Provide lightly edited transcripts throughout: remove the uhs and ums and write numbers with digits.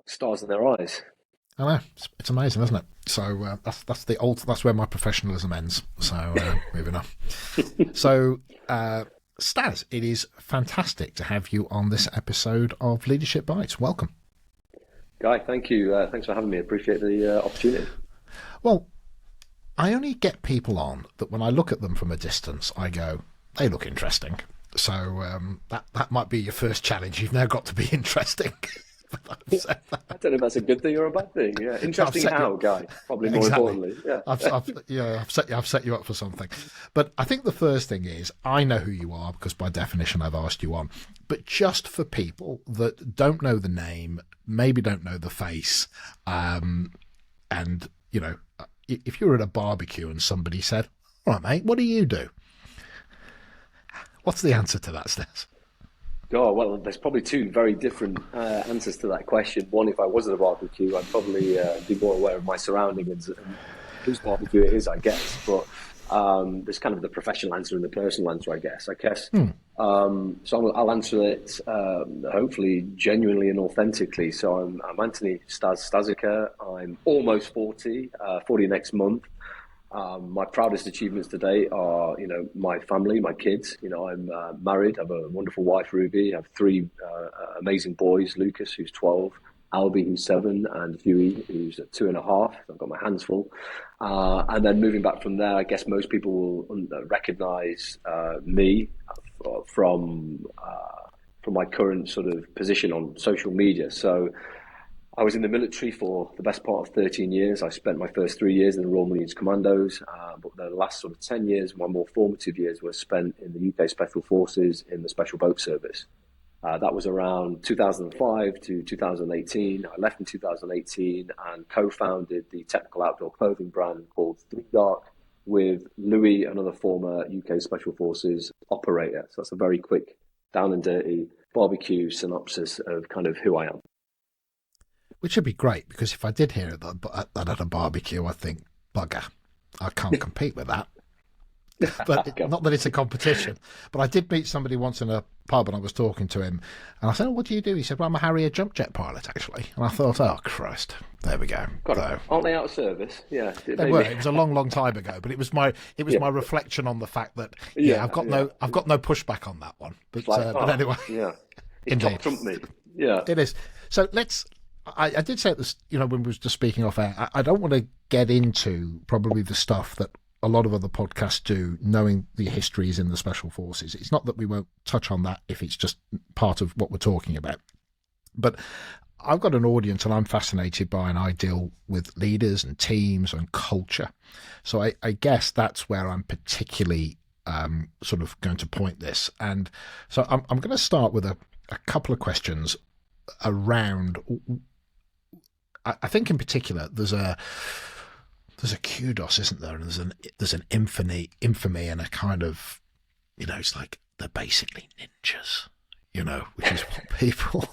stars in their eyes. I know it's amazing, isn't it? So that's where my professionalism ends. So moving on. So Staz, it is fantastic to have you on this episode of Leadership Bites. Welcome, Guy. Thank you. Thanks for having me. I appreciate the opportunity. Well, I only get people on that when I look at them from a distance, I go, they look interesting. So that might be your first challenge. You've now got to be interesting. I don't know if that's a good thing or a bad thing. Yeah, interesting how, Guy. Probably more importantly. Yeah, I've set you up for something. But I think the first thing is I know who you are because by definition I've asked you on. But just for people that don't know the name, maybe don't know the face, and you know, if you were at a barbecue and somebody said, "All right, mate, what do you do?" What's the answer to that, Staz? Oh, well, there's probably two very different answers to that question. One, if I was at a barbecue, I'd probably be more aware of my surroundings and whose barbecue it is, I guess. But there's kind of the professional answer and the personal answer, I guess. So I'll answer it hopefully genuinely and authentically. So I'm Anthony Staz Stazicker. I'm almost 40 next month. My proudest achievements today are, my family, my kids. I'm married. I have a wonderful wife, Ruby. I have three amazing boys: Lucas, who's 12, Albie, who's 7, and Huey, who's 2.5. I've got my hands full. And then moving back from there, I guess most people will recognise me from my current sort of position on social media. So I was in the military for the best part of 13 years. I spent my first 3 years in the Royal Marines Commandos, but the last sort of 10 years, my more formative years, were spent in the UK Special Forces in the Special Boat Service. That was around 2005 to 2018. I left in 2018 and co-founded the technical outdoor clothing brand called ThruDark with Louis, another former UK Special Forces operator. So that's a very quick, down and dirty barbecue synopsis of kind of who I am. Which would be great, because if I did hear that at a barbecue, I think, bugger, I can't compete with that. But not that it's a competition. But I did meet somebody once in a pub and I was talking to him. And I said, "Oh, what do you do?" He said, "Well, I'm a Harrier jump jet pilot, actually." And I thought, oh, Christ, there we go. Aren't they out of service? Yeah. They were. It was a long, long time ago. But it was my reflection on the fact that, I've got no pushback on that one. But, but anyway. Yeah. Indeed. Trumped me. Yeah. It is. So I did say this, when we were just speaking off air, I don't want to get into probably the stuff that a lot of other podcasts do, knowing the histories in the Special Forces. It's not that we won't touch on that if it's just part of what we're talking about. But I've got an audience and I'm fascinated by, and I deal with leaders and teams and culture. So I guess that's where I'm particularly sort of going to point this. And so I'm going to start with a couple of questions around. I think in particular there's a kudos, isn't there? And there's an infamy and a kind of, it's like they're basically ninjas, which is what people.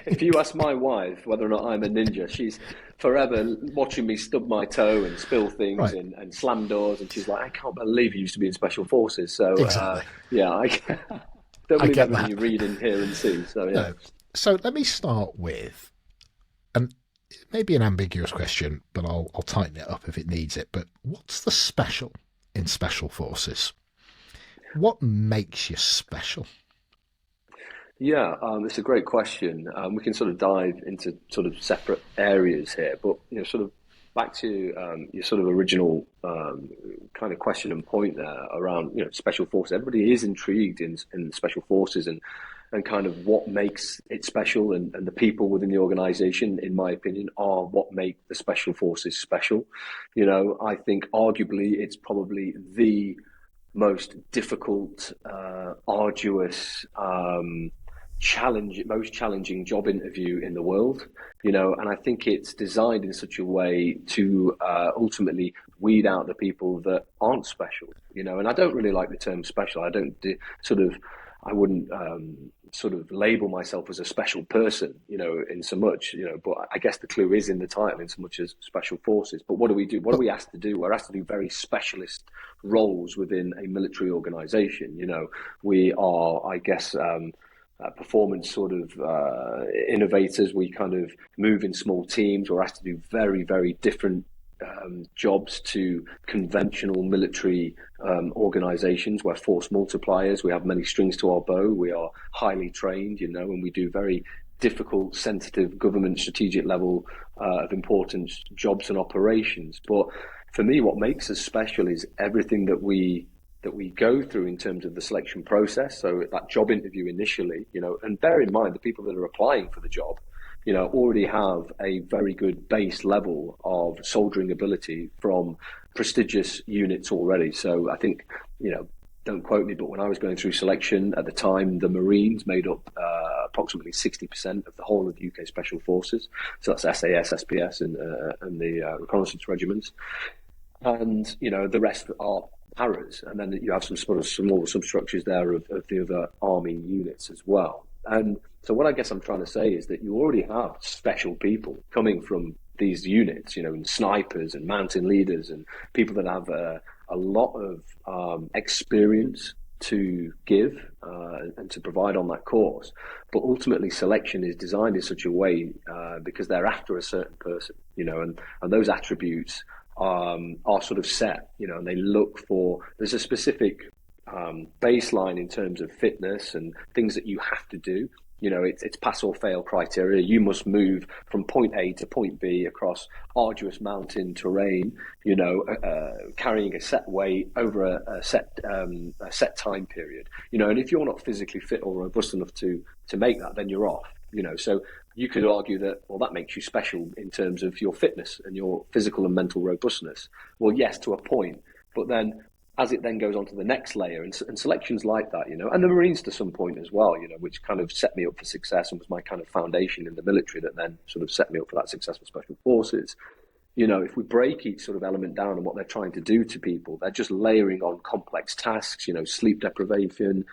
If you ask my wife whether or not I'm a ninja, she's forever watching me stub my toe and spill things, right, and slam doors, and she's like, "I can't believe you used to be in Special Forces." So exactly. I don't believe everything you read and hear and see. So yeah. No. So let me start with, and it may be an ambiguous question, but I'll tighten it up if it needs it. But what's the special in Special Forces? What makes you special? Yeah, it's a great question. We can sort of dive into sort of separate areas here, but sort of back to your sort of original kind of question and point there around Special Forces. Everybody is intrigued in Special Forces and kind of what makes it special, and the people within the organization, in my opinion, are what make the Special Forces special. I think arguably it's probably the most difficult, arduous, most challenging job interview in the world, and I think it's designed in such a way to ultimately weed out the people that aren't special, and I don't really like the term special. I wouldn't sort of label myself as a special person, in so much, but I guess the clue is in the title in so much as Special Forces. But what do we do? What are we asked to do? We're asked to do very specialist roles within a military organization. We are, I guess, performance sort of innovators. We kind of move in small teams. We're asked to do very, very different jobs to conventional military organizations. We're force multipliers. We have many strings to our bow. We are highly trained, and we do very difficult, sensitive government strategic level of importance jobs and operations. But for me, what makes us special is everything that we go through in terms of the selection process. So that job interview initially, and bear in mind the people that are applying for the job, already have a very good base level of soldiering ability from prestigious units already. So I think, don't quote me, but when I was going through selection at the time, the Marines made up approximately 60% of the whole of the UK Special Forces. So that's SAS, SPS, and the reconnaissance regiments. And, the rest are paras. And then you have some sort of small substructures there of the other army units as well. And so what I guess I'm trying to say is that you already have special people coming from these units, and snipers and mountain leaders and people that have a lot of experience to give and to provide on that course. But ultimately selection is designed in such a way because they're after a certain person, and those attributes are sort of set, and they look for, there's a specific baseline in terms of fitness and things that you have to do. It's pass or fail criteria. You must move from point A to point B across arduous mountain terrain, carrying a set weight over a set time period, and if you're not physically fit or robust enough to make that, then you're off, so you could argue that, well, that makes you special in terms of your fitness and your physical and mental robustness. Well, yes, to a point, but then as it then goes on to the next layer, and selections like that, and the Marines to some point as well, which kind of set me up for success and was my kind of foundation in the military that then sort of set me up for that successful special forces. If we break each sort of element down and what they're trying to do to people, they're just layering on complex tasks, sleep deprivation,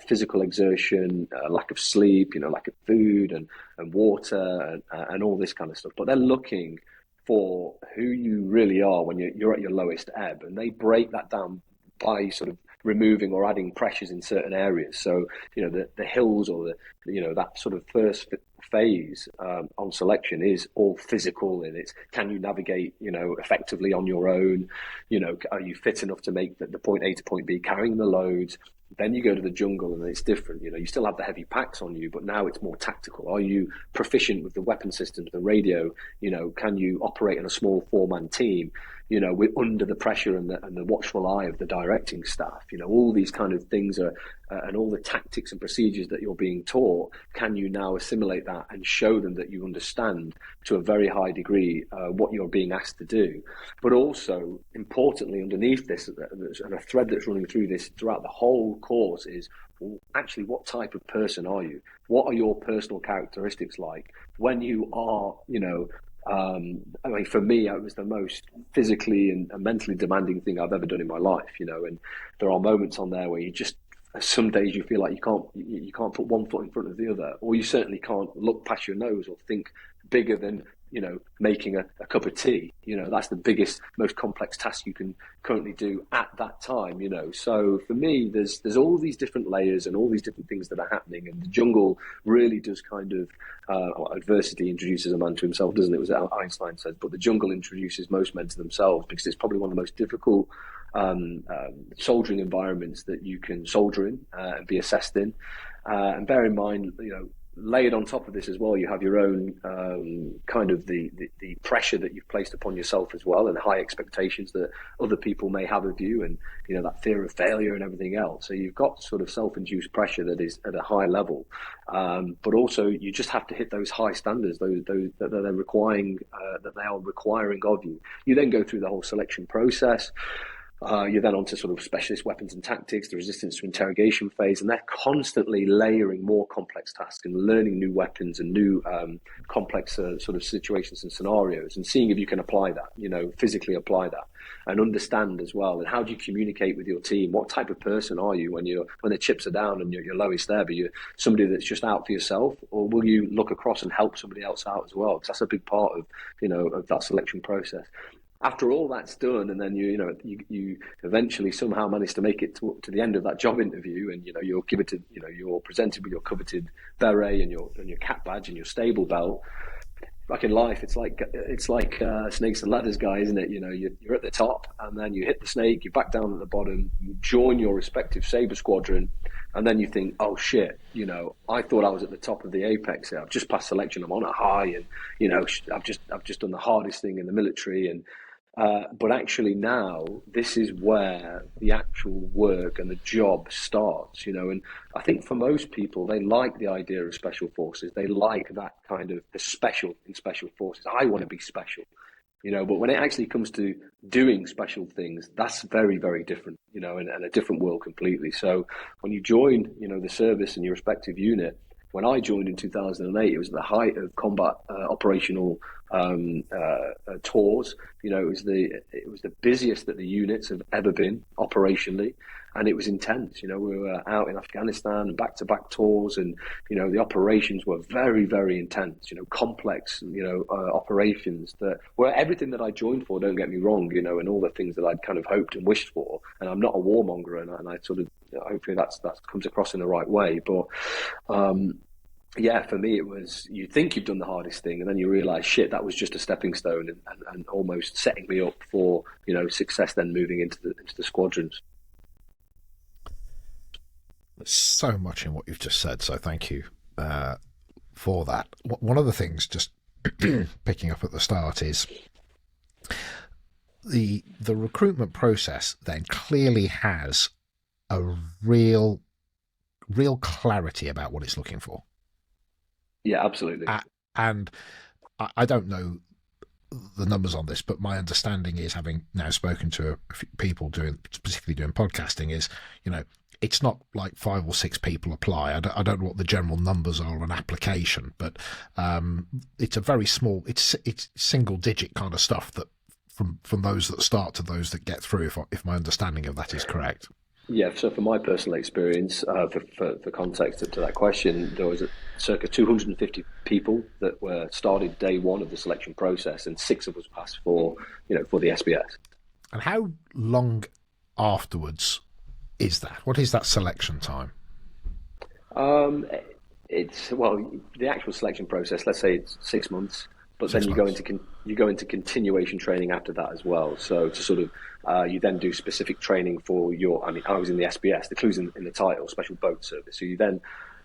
physical exertion, lack of sleep, lack of food and water and all this kind of stuff. But they're looking for who you really are when you're at your lowest ebb, and they break that down by sort of removing or adding pressures in certain areas. So, the hills or that sort of first phase on selection is all physical, and it's, can you navigate, effectively on your own? Are you fit enough to make the point A to point B, carrying the loads? Then you go to the jungle and it's different. You still have the heavy packs on you, but now it's more tactical. Are you proficient with the weapon systems, the radio? Can you operate in a small 4-man team? We're under the pressure and the watchful eye of the directing staff. All these kind of things are, and all the tactics and procedures that you're being taught, can you now assimilate that and show them that you understand to a very high degree what you're being asked to do? But also, importantly, underneath this, and a thread that's running through this throughout the whole course is, well, actually, what type of person are you? What are your personal characteristics like when you are, for me, it was the most physically and mentally demanding thing I've ever done in my life, and there are moments on there where some days you feel like you can't put one foot in front of the other, or you certainly can't look past your nose or think bigger than, making a cup of tea. That's the biggest, most complex task you can currently do at that time, So for me, there's all these different layers and all these different things that are happening, and the jungle really does kind of, adversity introduces a man to himself, doesn't it? Was what Einstein said, but the jungle introduces most men to themselves, because it's probably one of the most difficult soldiering environments that you can soldier in and be assessed in. And bear in mind, layered on top of this as well, you have your own kind of the pressure that you've placed upon yourself as well, and high expectations that other people may have of you, and that fear of failure and everything else. So you've got sort of self-induced pressure that is at a high level, but also you just have to hit those high standards, those that they're requiring, that they are requiring of you. You then go through the whole selection process. You're then onto sort of specialist weapons and tactics, the resistance to interrogation phase, and they're constantly layering more complex tasks and learning new weapons and new complex sort of situations and scenarios, and seeing if you can apply that, physically apply that, and understand as well. And how do you communicate with your team? What type of person are you when the chips are down and you're lowest there, but you're somebody that's just out for yourself, or will you look across and help somebody else out as well? Because that's a big part of, of that selection process. after all that's done, and then you eventually somehow manage to make it to the end of that job interview, and you're given to you're presented with your coveted beret and your cap badge and your stable belt. Back in life, it's like snakes and ladders, guy, isn't it? You're at the top, and then you hit the snake, you back down at the bottom, you join your respective saber squadron, and then you think, oh shit, I thought I was at the top of the apex here. I've just passed selection, I'm on a high, and I've just done the hardest thing in the military, and but actually now this is where the actual work and the job starts, and I think for most people, they like the idea of special forces. They like that kind of the special in special forces. I want to be special, but when it actually comes to doing special things, that's very, very different, and a different world completely. So when you join, the service and your respective unit, when I joined in 2008, it was the height of combat operational tours. It was the busiest that the units have ever been operationally, and it was intense. We were out in Afghanistan and back-to-back tours, and the operations were very, very intense. Complex, operations that were everything that I joined for. Don't get me wrong, and all the things that I'd kind of hoped and wished for. And I'm not a warmonger, and I sort of hopefully that comes across in the right way, but. Yeah, for me, it was, you think you've done the hardest thing, and then you realise, shit, that was just a stepping stone and almost setting me up for, success then moving into the squadrons. There's so much in what you've just said, so thank you for that. One of the things, just picking up at the start, is the recruitment process then clearly has a real clarity about what it's looking for. Yeah, absolutely. And I don't know the numbers on this, but my understanding is, having now spoken to a few people specifically doing podcasting, is, it's not like 5 or 6 people apply. I don't know what the general numbers are on application, but it's a very small, it's single digit kind of stuff that from those that start to those that get through, if my understanding of that is correct. Yeah, so for my personal experience, for context to that question, there was circa 250 people that were started day one of the selection process, and 6 of us passed for the SBS. And how long afterwards is that? What is that selection time? It's the actual selection process. Let's say it's 6 months. But then you go into continuation training after that as well. So to sort of you then do specific training for your. I mean, I was in the SBS. The clue's in the title, Special Boat Service. So you then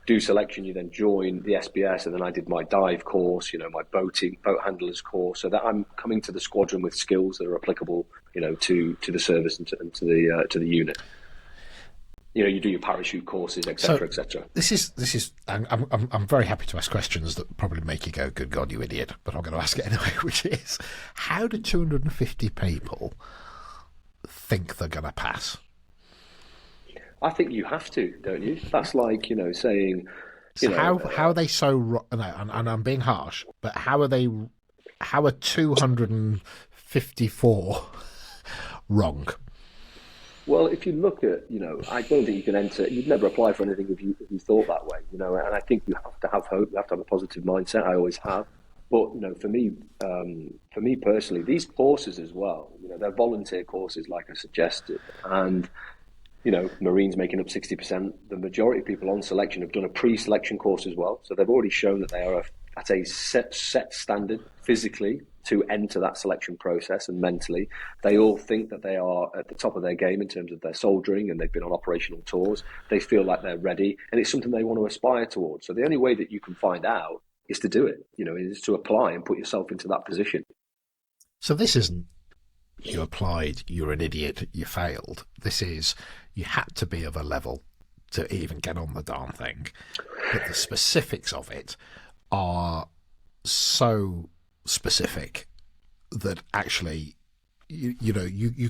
do selection. You then join the SBS, and then I did my dive course. My boat handlers course, so that I'm coming to the squadron with skills that are applicable, to the service and to the unit. You do your parachute courses, etc., etc. This is. I'm very happy to ask questions that probably make you go, "Good God, you idiot!" But I'm going to ask it anyway, which is, how do 250 people think they're going to pass? I think you have to, don't you? That's like saying. How are they so? No, and I'm being harsh, but how are they? How are 254 wrong? Well, if you look at, I don't think you can enter. You'd never apply for anything if you thought that way, and I think you have to have hope. You have to have a positive mindset. I always have. But for me personally, these courses as well, they're volunteer courses, like I suggested, and Marines making up 60%. The majority of people on selection have done a pre-selection course as well, so they've already shown that they are at a set standard physically to enter that selection process, and mentally they all think that they are at the top of their game in terms of their soldiering, and they've been on operational tours. They feel like they're ready, and it's something they want to aspire towards. So the only way that you can find out is to do it, is to apply and put yourself into that position. So this isn't you applied, you're an idiot, you failed. This is you had to be of a level to even get on the darn thing, but the specifics of it are so specific that actually you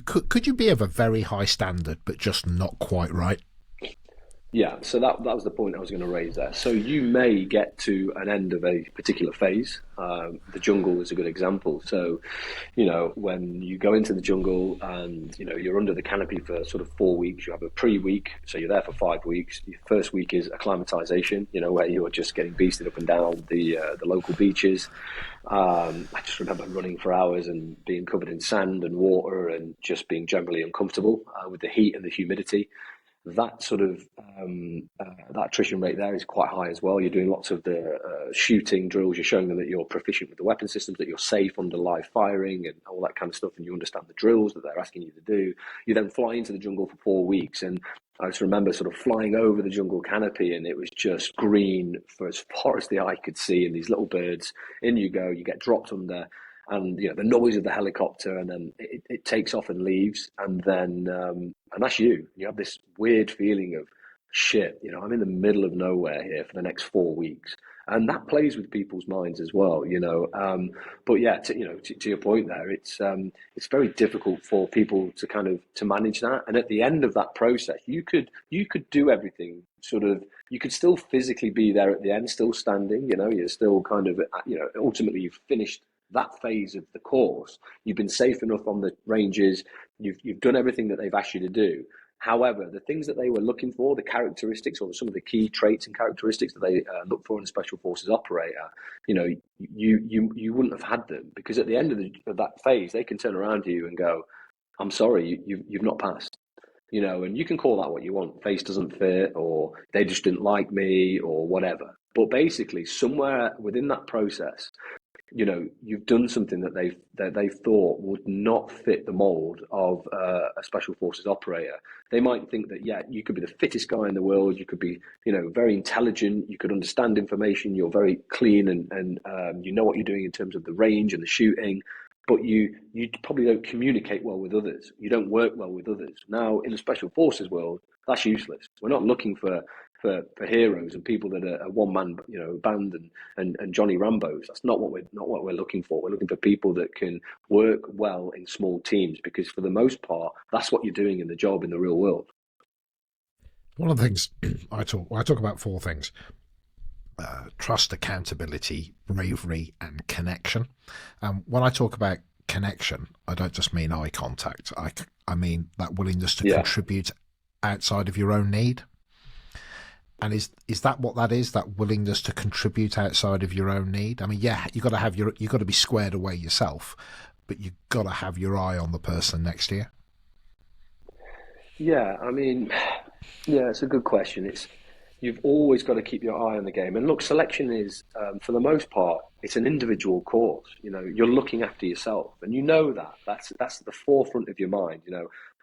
could you be of a very high standard but just not quite right? Yeah, so that was the point I was going to raise there. So you may get to an end of a particular phase. The jungle is a good example. So, when you go into the jungle and you're under the canopy for sort of 4 weeks, you have a pre-week, so you're there for 5 weeks. Your first week is acclimatization, where you're just getting beasted up and down the local beaches. I just remember running for hours and being covered in sand and water and just being generally uncomfortable with the heat and the humidity. That sort of that attrition rate there is quite high as well. You're doing lots of the shooting drills. You're showing them that you're proficient with the weapon systems, that you're safe under live firing and all that kind of stuff, and you understand the drills that they're asking you to do. You then fly into the jungle for 4 weeks, and I just remember sort of flying over the jungle canopy, and it was just green for as far as the eye could see, and these little birds. In you go, you get dropped under, and the noise of the helicopter, and then it takes off and leaves, and then and that's you. You have this weird feeling of shit. I'm in the middle of nowhere here for the next 4 weeks, and that plays with people's minds as well. But yeah, to your point there, it's very difficult for people to kind of to manage that. And at the end of that process, you could do everything. Sort of, you could still physically be there at the end, still standing. You're still kind of ultimately you've finished that phase of the course. You've been safe enough on the ranges. You've done everything that they've asked you to do. However, the things that they were looking for, the characteristics or some of the key traits and characteristics that they look for in a special forces operator, you wouldn't have had them, because at the end of that phase, they can turn around to you and go, "I'm sorry, you've not passed." And you can call that what you want. Face doesn't fit, or they just didn't like me, or whatever. But basically, somewhere within that process, you've done something that they thought would not fit the mold of a special forces operator. They might think that, yeah, you could be the fittest guy in the world, you could be very intelligent, you could understand information, you're very clean, and you know what you're doing in terms of the range and the shooting, but you probably don't communicate well with others, you don't work well with others. Now, in the special forces world, that's useless. We're not looking for heroes and people that are a one man band and Johnny Rambos. That's not what we're looking for. We're looking for people that can work well in small teams, because for the most part, that's what you're doing in the job in the real world. One of the things I talk about four things: trust, accountability, bravery, and connection. When I talk about connection, I don't just mean eye contact. I mean that willingness to contribute outside of your own need. And is that what that is? That willingness to contribute outside of your own need? I mean, yeah, you got to be squared away yourself, but you got to have your eye on the person next to you. Yeah, I mean, yeah, it's a good question. You've always got to keep your eye on the game. And look, selection is, for the most part, it's an individual course. You're looking after yourself, and that's at the forefront of your mind.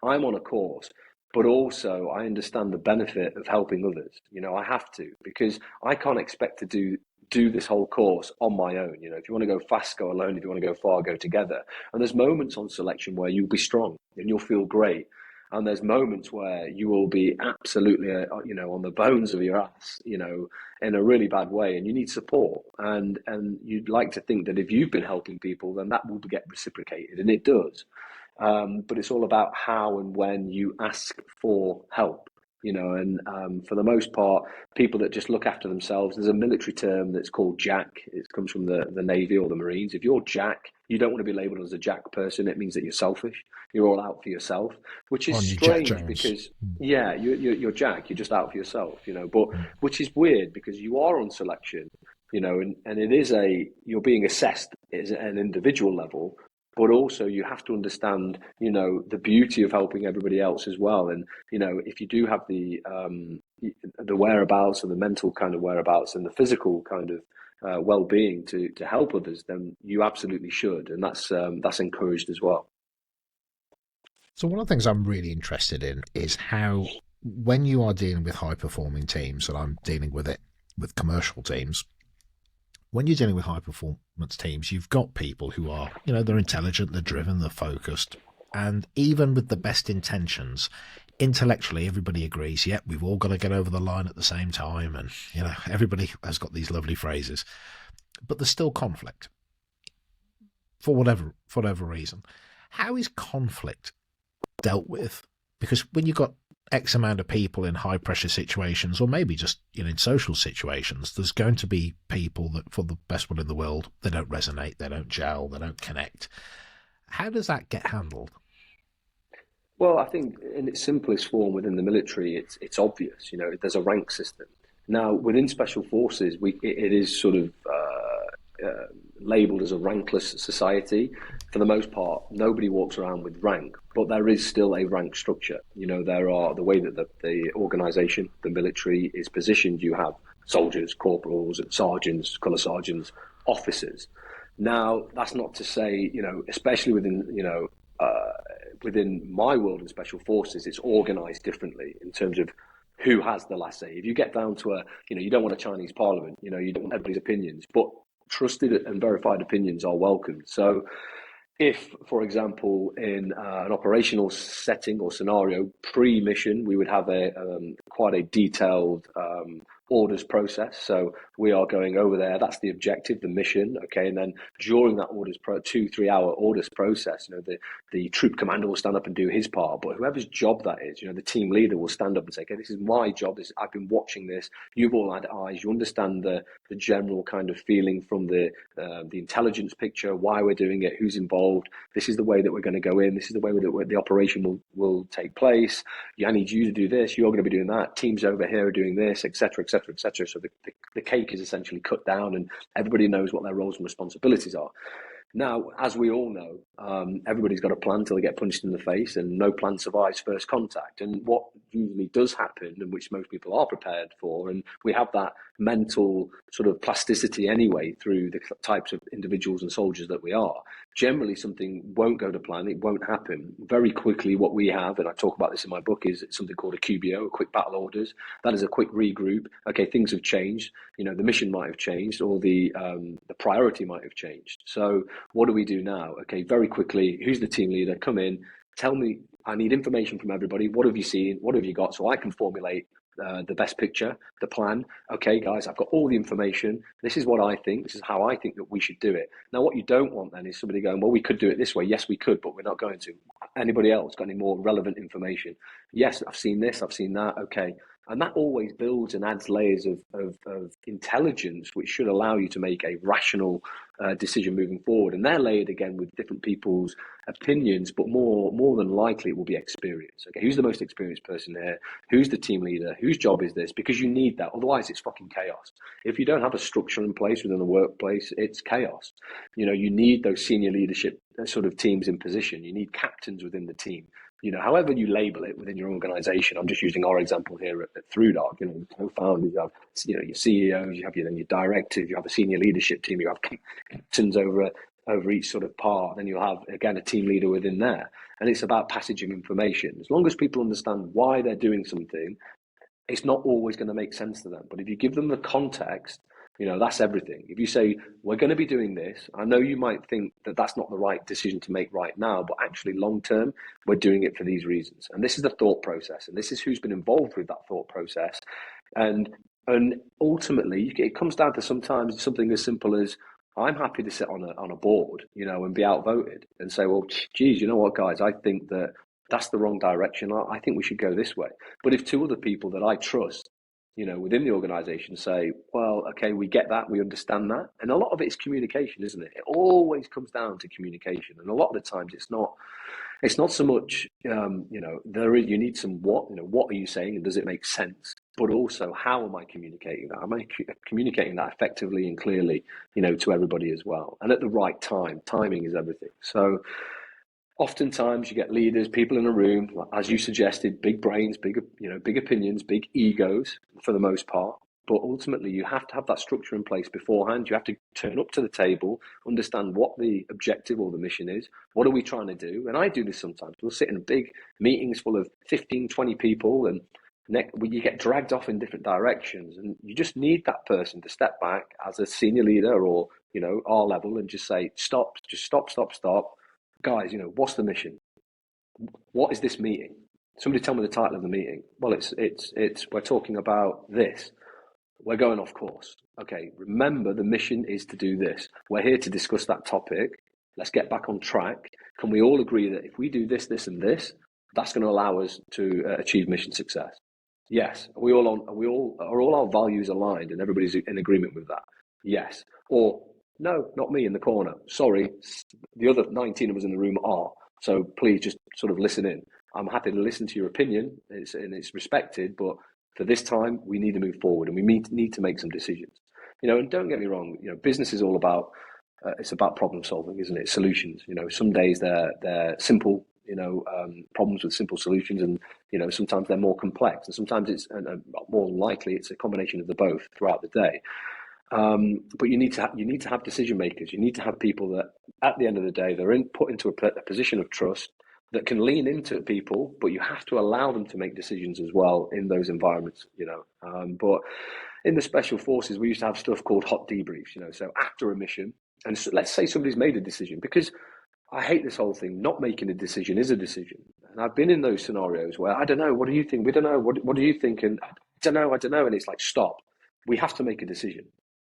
I'm on a course, but also I understand the benefit of helping others. I have to, because I can't expect to do this whole course on my own. If you want to go fast, go alone. If you want to go far, go together. And there's moments on selection where you'll be strong and you'll feel great. And there's moments where you will be absolutely, on the bones of your ass, in a really bad way, and you need support. And you'd like to think that if you've been helping people, then that will get reciprocated, and it does. But it's all about how and when you ask for help, and for the most part, people that just look after themselves, there's a military term that's called Jack. It comes from the Navy or the Marines. If you're Jack, you don't want to be labelled as a Jack person. It means that you're selfish. You're all out for yourself, which is strange because, yeah, you're Jack. You're just out for yourself, but which is weird because you are on selection, and it is you're being assessed at an individual level. But also you have to understand, the beauty of helping everybody else as well. And, if you do have the whereabouts and the mental kind of whereabouts and the physical kind of well-being to help others, then you absolutely should. And that's encouraged as well. So one of the things I'm really interested in is how, when you are dealing with high-performing teams, and I'm dealing with it with commercial teams, when you're dealing with high performance teams, you've got people who are, they're intelligent, they're driven, they're focused. And even with the best intentions, intellectually, everybody agrees, yeah, we've all got to get over the line at the same time. And, everybody has got these lovely phrases, but there's still conflict for whatever reason. How is conflict dealt with? Because when you've got X amount of people in high pressure situations, or maybe just in social situations, there's going to be people that, for the best will in the world, they don't resonate, they don't gel, they don't connect. How does that get handled? Well, I think in its simplest form within the military, it's obvious. There's a rank system. Now, within special forces, it is sort of labelled as a rankless society. For the most part, nobody walks around with rank, but there is still a rank structure. There are the way that the organisation, the military, is positioned. You have soldiers, corporals, sergeants, colour sergeants, officers. Now, that's not to say, especially within my world in special forces, it's organised differently in terms of who has the last say. If you get down to you don't want a Chinese parliament, you don't want everybody's opinions, but trusted and verified opinions are welcomed. So if, for example, in an operational setting or scenario, pre-mission, we would have quite a detailed orders process. So we are going over there. That's the objective, the mission. Okay, and then during that 2-3 hour orders process, the troop commander will stand up and do his part. But whoever's job that is, the team leader will stand up and say, "Okay, this is my job. I've been watching this. You've all had eyes. You understand the general kind of feeling from the intelligence picture, why we're doing it, who's involved. This is the way that we're going to go in. This is the way that the operation will take place. I need you to do this. You're going to be doing that. Teams over here are doing this, etc., etc." etc. So the cake is essentially cut down and everybody knows what their roles and responsibilities are. Now, as we all know, everybody's got a plan until they get punched in the face, and no plan survives first contact. And what usually does happen, and which most people are prepared for, and we have that mental sort of plasticity anyway through the types of individuals and soldiers that we are. Generally, something won't go to plan, it won't happen. Very quickly, what we have, and I talk about this in my book, is something called a QBO, a quick battle orders. That is a quick regroup. Okay, things have changed. The mission might have changed, or the priority might have changed. So what do we do now? Okay, very quickly, who's the team leader? Come in, tell me, I need information from everybody. What have you seen? What have you got? So I can formulate the best picture, the plan. Okay, guys, I've got all the information. This is what I think. This is how I think that we should do it. Now, what you don't want then is somebody going, well, we could do it this way. Yes, we could, but we're not going to. Anybody else got any more relevant information? Yes, I've seen this, I've seen that. Okay. And that always builds and adds layers of intelligence, which should allow you to make a rational decision moving forward. And they're layered again with different people's opinions, but more than likely it will be experience. Okay, who's the most experienced person here? Who's the team leader? Whose job is this? Because you need that. Otherwise, it's fucking chaos. If you don't have a structure in place within the workplace, it's chaos. You need those senior leadership sort of teams in position. You need captains within the team. However you label it within your organization. I'm just using our example here at ThruDark. Co-founders, you have, your CEOs, you have your directors, you have a senior leadership team, you have captains over each sort of part. Then you'll have, again, a team leader within there. And it's about passage of information. As long as people understand why they're doing something, it's not always going to make sense to them. But if you give them the context, that's everything. If you say, we're going to be doing this, I know you might think that that's not the right decision to make right now, but actually long term, we're doing it for these reasons. And this is the thought process. And this is who's been involved with that thought process. And ultimately, it comes down to sometimes something as simple as, I'm happy to sit on a board, and be outvoted and say, well, geez, you know what, guys, I think that's the wrong direction. I think we should go this way. But if two other people that I trust, within the organization say, well, okay, we get that, we understand that. And a lot of it is communication, isn't it? It always comes down to communication. And a lot of the times it's not so much, you need some what are you saying and does it make sense? But also, how am I communicating that? Am I communicating that effectively and clearly, to everybody as well? And at the right time. Timing is everything. So oftentimes you get leaders, people in a room, as you suggested, big brains, big opinions, big egos for the most part. But ultimately, you have to have that structure in place beforehand. You have to turn up to the table, understand what the objective or the mission is. What are we trying to do? And I do this sometimes. We'll sit in big meetings full of 15, 20 people, and you get dragged off in different directions. And you just need that person to step back as a senior leader or, our level and just say, stop. Guys, what's the mission? What is this meeting? Somebody tell me the title of the meeting. Well, it's we're talking about this. We're going off course. Okay, remember the mission is to do this. We're here to discuss that topic. Let's get back on track. Can we all agree that if we do this, this, and this, that's going to allow us to achieve mission success. Yes. Are all our values aligned and everybody's in agreement with that? Yes. Or no, not me in the corner. Sorry, the other 19 of us in the room are. So please just sort of listen in. I'm happy to listen to your opinion, and it's respected, but for this time, we need to move forward and we need to make some decisions. And don't get me wrong, business is all about, it's about problem solving, isn't it? Solutions. Some days they're simple, problems with simple solutions, and sometimes they're more complex, and sometimes it's more likely it's a combination of the both throughout the day. But you need to have decision makers. You need to have people that, at the end of the day, they're put into a position of trust that can lean into people, but you have to allow them to make decisions as well in those environments. But in the special forces, we used to have stuff called hot debriefs. So after a mission, and so let's say somebody's made a decision, because I hate this whole thing. Not making a decision is a decision, and I've been in those scenarios where I don't know. What do you think? We don't know. What do you think? And I don't know. And it's like, stop. We have to make a decision.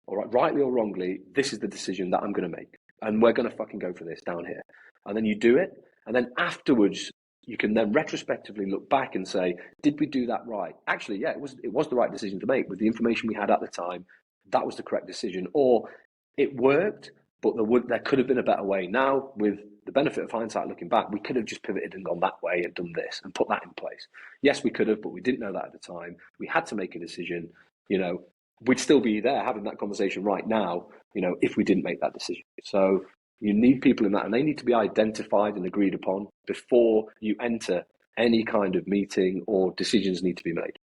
All right, rightly or wrongly, this is the decision that I'm going to make, and we're going to fucking go for this down here. And then you do it, and then afterwards, you can then retrospectively look back and say, did we do that right? Actually, yeah, it was the right decision to make with the information we had at the time. That was the correct decision, or it worked, but there could have been a better way. Now, with the benefit of hindsight, looking back, we could have just pivoted and gone that way and done this and put that in place. Yes, we could have, but we didn't know that at the time. We had to make a decision. We'd still be there having that conversation right now, if we didn't make that decision. So you need people in that, and they need to be identified and agreed upon before you enter any kind of meeting, or decisions need to be made.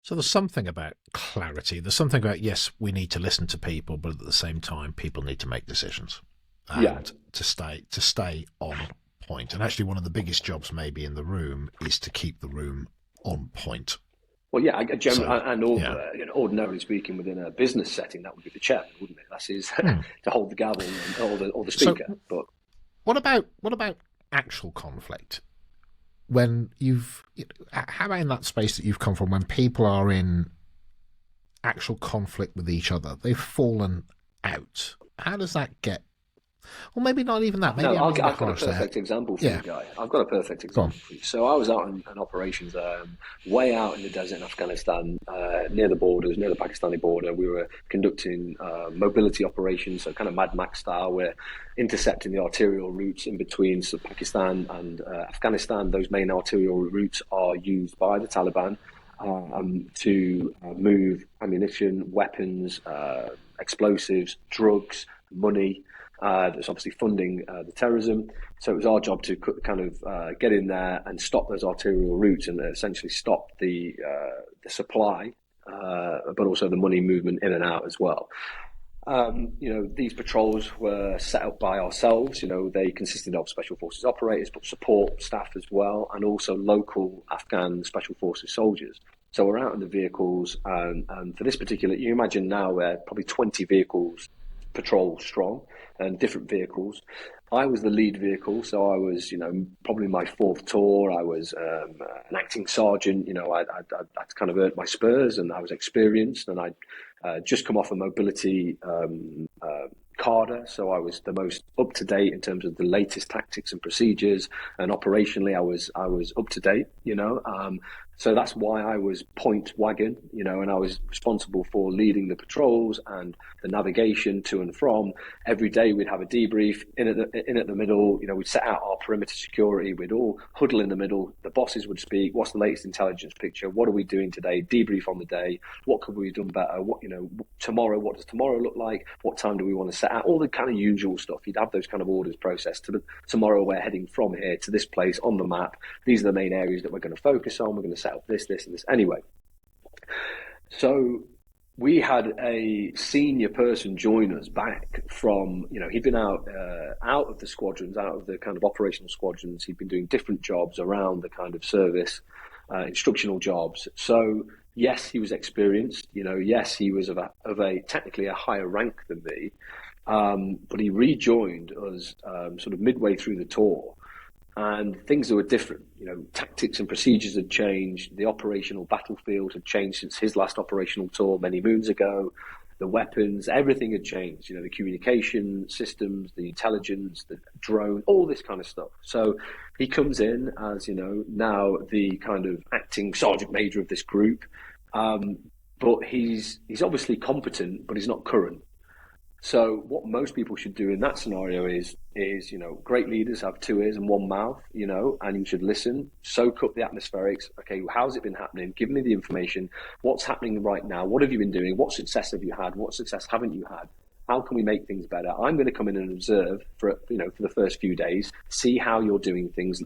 So there's something about clarity. There's something about, yes, we need to listen to people, but at the same time, people need to make decisions and to stay on point. And actually, one of the biggest jobs maybe in the room is to keep the room on point. Well, yeah, ordinarily speaking, within a business setting, that would be the chairman, wouldn't it? That's his to hold the gavel or the speaker. So, but what about actual conflict? When how about in that space that you've come from, when people are in actual conflict with each other, they've fallen out. How does that get? Well, maybe not even that. Maybe I've got a perfect example for you, Guy. I've got a perfect example for you. So I was out in operations way out in the desert in Afghanistan, near the borders, near the Pakistani border. We were conducting mobility operations, so kind of Mad Max style. We're intercepting the arterial routes in between Pakistan and Afghanistan. Those main arterial routes are used by the Taliban to move ammunition, weapons, explosives, drugs, money. That's obviously funding the terrorism. So it was our job to kind of get in there and stop those arterial routes and essentially stop the supply, but also the money movement in and out as well. These patrols were set up by ourselves. They consisted of Special Forces operators, but support staff as well, and also local Afghan Special Forces soldiers. So we're out in the vehicles, and for this particular, you imagine now we're probably 20 vehicles patrol strong, and different vehicles. I was the lead vehicle, so I was, probably my fourth tour. I was an acting sergeant. I'd kind of earned my spurs, and I was experienced, and I'd just come off a mobility cadre, so I was the most up to date in terms of the latest tactics and procedures, and operationally, I was up to date. So that's why I was point wagon, and I was responsible for leading the patrols and the navigation to and from. Every day we'd have a debrief in at the middle. We'd set out our perimeter security. We'd all huddle in the middle. The bosses would speak. What's the latest intelligence picture? What are we doing today? Debrief on the day. What could we have done better? Tomorrow, what does tomorrow look like? What time do we want to set out? All the kind of usual stuff. You'd have those kind of orders processed. Tomorrow we're heading from here to this place on the map. These are the main areas that we're going to focus on. We're going to set up this, and this. Anyway, so we had a senior person join us back from, he'd been out of the squadrons, out of the kind of operational squadrons. He'd been doing different jobs around the kind of service, instructional jobs. So yes, he was experienced. Yes, he was of a technically a higher rank than me, but he rejoined us sort of midway through the tour. And things were different. Tactics and procedures had changed. The operational battlefield had changed since his last operational tour many moons ago. the weapons, everything had changed. The communication systems, the intelligence, the drone, all this kind of stuff. So he comes in as, now the kind of acting sergeant major of this group. But he's obviously competent, but he's not current. So what most people should do in that scenario is great leaders have two ears and one mouth, and you should listen, soak up the atmospherics. Okay, how's it been happening? Give me the information. What's happening right now? What have you been doing? What success have you had? What success haven't you had? How can we make things better? I'm going to come in and observe for the first few days, see how you're doing things,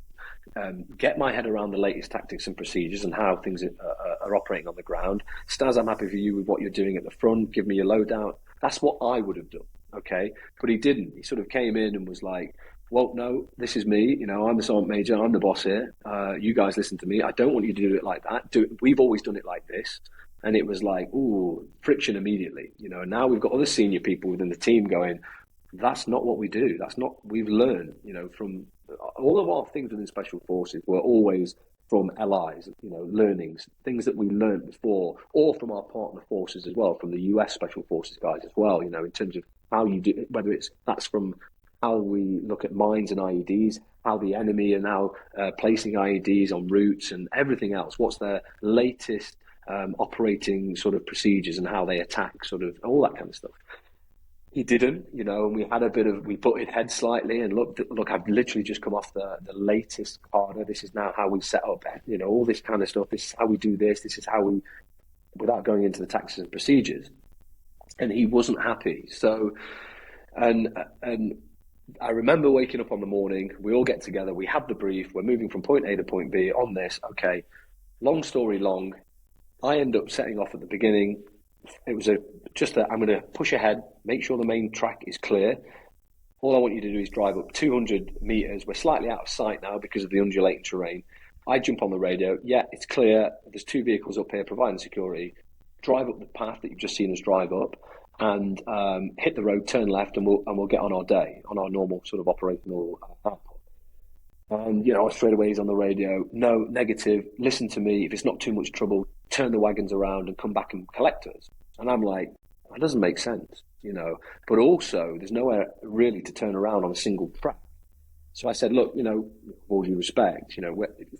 get my head around the latest tactics and procedures and how things are operating on the ground. Staz, I'm happy for you with what you're doing at the front. Give me your loadout. That's what I would have done, okay? But he didn't. He sort of came in and was like, well, no, this is me. I'm the sergeant major. I'm the boss here. You guys listen to me. I don't want you to do it like that. We've always done it like this. And it was like, ooh, friction immediately. And now we've got other senior people within the team going, that's not what we do. That's not, we've learned, from all of our things within Special Forces were always from LIs, learnings, things that we learned before, or from our partner forces as well, from the US Special Forces guys as well, in terms of how you do, whether that's from how we look at mines and IEDs, how the enemy are now placing IEDs on routes and everything else, what's their latest operating sort of procedures and how they attack, sort of all that kind of stuff. He didn't, and we butted heads slightly and look, I've literally just come off the latest harder. This is now how we set up, all this kind of stuff. This is how we do this. This is how we, without going into the tactics and procedures. And he wasn't happy. So, and I remember waking up on the morning, we all get together, we have the brief, we're moving from point A to point B on this. Okay, long story long, I end up setting off at the beginning. It was I'm going to push ahead, make sure the main track is clear. All I want you to do is drive up 200 meters. We're slightly out of sight now because of the undulating terrain. I jump on the radio. Yeah, it's clear. There's two vehicles up here providing security. Drive up the path that you've just seen us drive up and hit the road, turn left, and we'll get on our day, on our normal sort of operational output. And, straight away he's on the radio. No, negative. Listen to me. If it's not too much trouble, turn the wagons around and come back and collect us. And I'm like, that doesn't make sense, But also, there's nowhere really to turn around on a single track. So I said, look, with all due respect,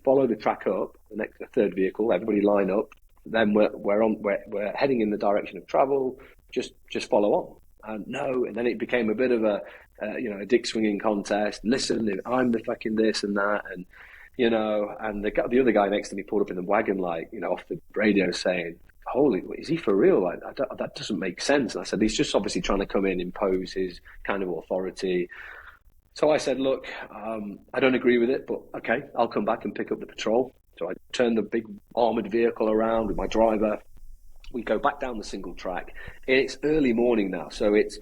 follow the track up, the third vehicle, everybody line up. Then we're heading in the direction of travel. Just follow on. And no, and then it became a bit of a dick swinging contest. Listen, I'm the fucking this and that, and and the other guy next to me pulled up in the wagon, off the radio saying, "Holy, is he for real? That doesn't make sense." And I said, he's just obviously trying to come in, impose his kind of authority. So I said, look, I don't agree with it, but okay, I'll come back and pick up the patrol. So I turned the big armoured vehicle around with my driver. We go back down the single track. It's early morning now, so it's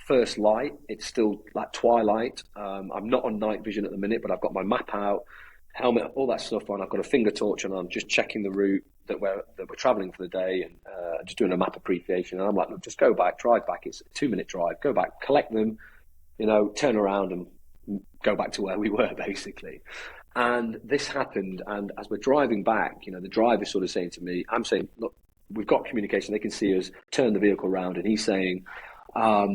first light. It's still like twilight. I'm not on night vision at the minute, but I've got my map out, helmet, all that stuff on. I've got a finger torch and I'm just checking the route that we're travelling for the day and just doing a map appreciation. And I'm like, look, just go back, drive back. It's a 2-minute drive. Go back, collect them, turn around and go back to where we were, basically. And this happened, and as we're driving back, the driver's sort of saying to me, I'm saying, look, we've got communication, they can see us, turn the vehicle around, and he's saying, I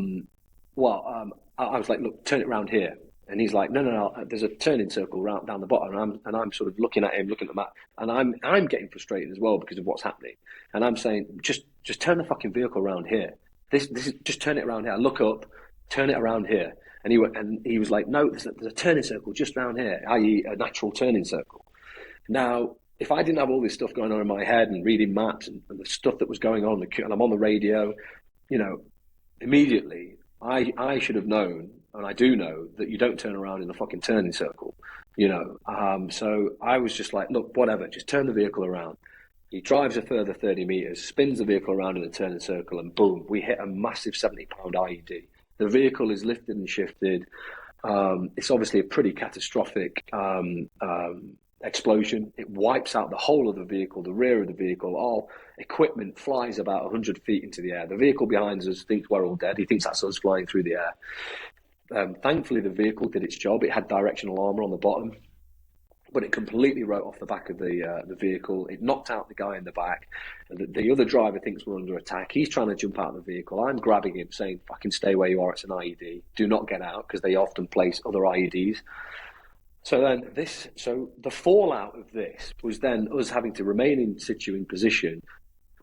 was like, look, turn it around here. And he's like, no, there's a turning circle round down the bottom, and I'm sort of looking at him, looking at the map, and I'm getting frustrated as well because of what's happening. And I'm saying, just turn the fucking vehicle around here. This is, just turn it around here. I look up, turn it around here. And he was like, no, there's a turning circle just round here, i.e. a natural turning circle. Now, if I didn't have all this stuff going on in my head and reading maps and the stuff that was going on, and I'm on the radio, immediately I should have known, and I do know, that you don't turn around in a fucking turning circle, So I was just like, look, whatever, just turn the vehicle around. He drives a further 30 meters, spins the vehicle around in a turning circle, and boom, we hit a massive 70-pound IED. The vehicle is lifted and shifted. It's obviously a pretty catastrophic explosion. It wipes out the whole of the vehicle, the rear of the vehicle. All equipment flies about 100 feet into the air. The vehicle behind us thinks we're all dead. He thinks that's us flying through the air. Thankfully, the vehicle did its job. It had directional armour on the bottom. but it completely wrote off the back of the vehicle. It knocked out the guy in the back. The other driver thinks we're under attack. He's trying to jump out of the vehicle. I'm grabbing him, saying, "Fucking stay where you are. It's an IED. Do not get out," because they often place other IEDs. So the fallout of this was then us having to remain in situ in position,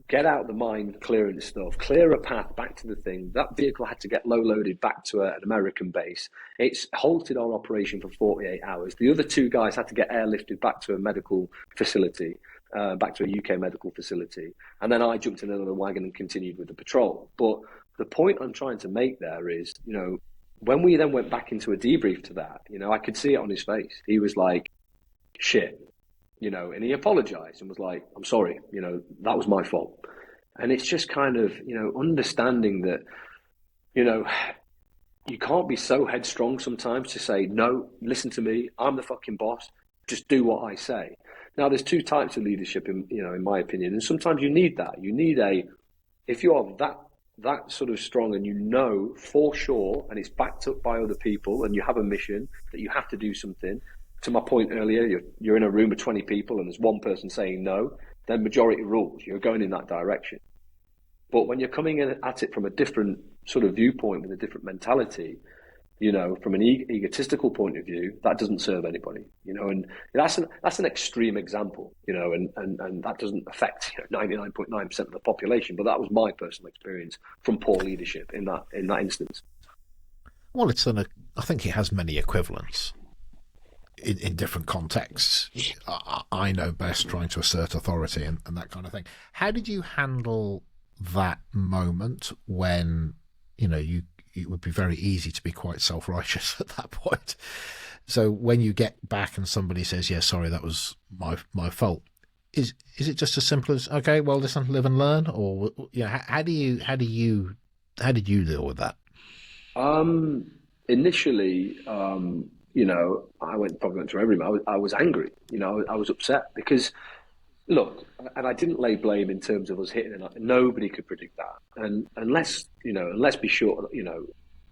get out the mine clearance stuff, clear a path back to the thing. That vehicle had to get low-loaded back to an American base. It's halted our operation for 48 hours. The other two guys had to get airlifted back to a medical facility, back to a UK medical facility. And then I jumped in another wagon and continued with the patrol. But the point I'm trying to make there is, when we then went back into a debrief to that, I could see it on his face. He was like, shit. And he apologized and was like, "I'm sorry, that was my fault." And it's just kind of, understanding that, you can't be so headstrong sometimes to say, "No, listen to me, I'm the fucking boss, just do what I say." Now, there's two types of leadership, in my opinion, and sometimes you need that. You need if you are that sort of strong and for sure, and it's backed up by other people and you have a mission that you have to do something. To my point earlier, you're in a room of 20 people and there's one person saying no, then majority rules. You're going in that direction. But when you're coming in at it from a different sort of viewpoint with a different mentality, from an egotistical point of view, that doesn't serve anybody, and that's an extreme example, and that doesn't affect 99.9% of the population. But that was my personal experience from poor leadership in that instance. Well, I think it has many equivalents. In different contexts. I know best trying to assert authority and that kind of thing. How did you handle that moment when, it would be very easy to be quite self-righteous at that point? So when you get back and somebody says, "Yeah, sorry, that was my fault," is it just as simple as, "Okay, well, listen, live and learn," or how did you deal with that? Initially, I probably went to every man. I was angry. I was upset because, look, and I didn't lay blame in terms of us hitting it. Nobody could predict that, and let's be sure,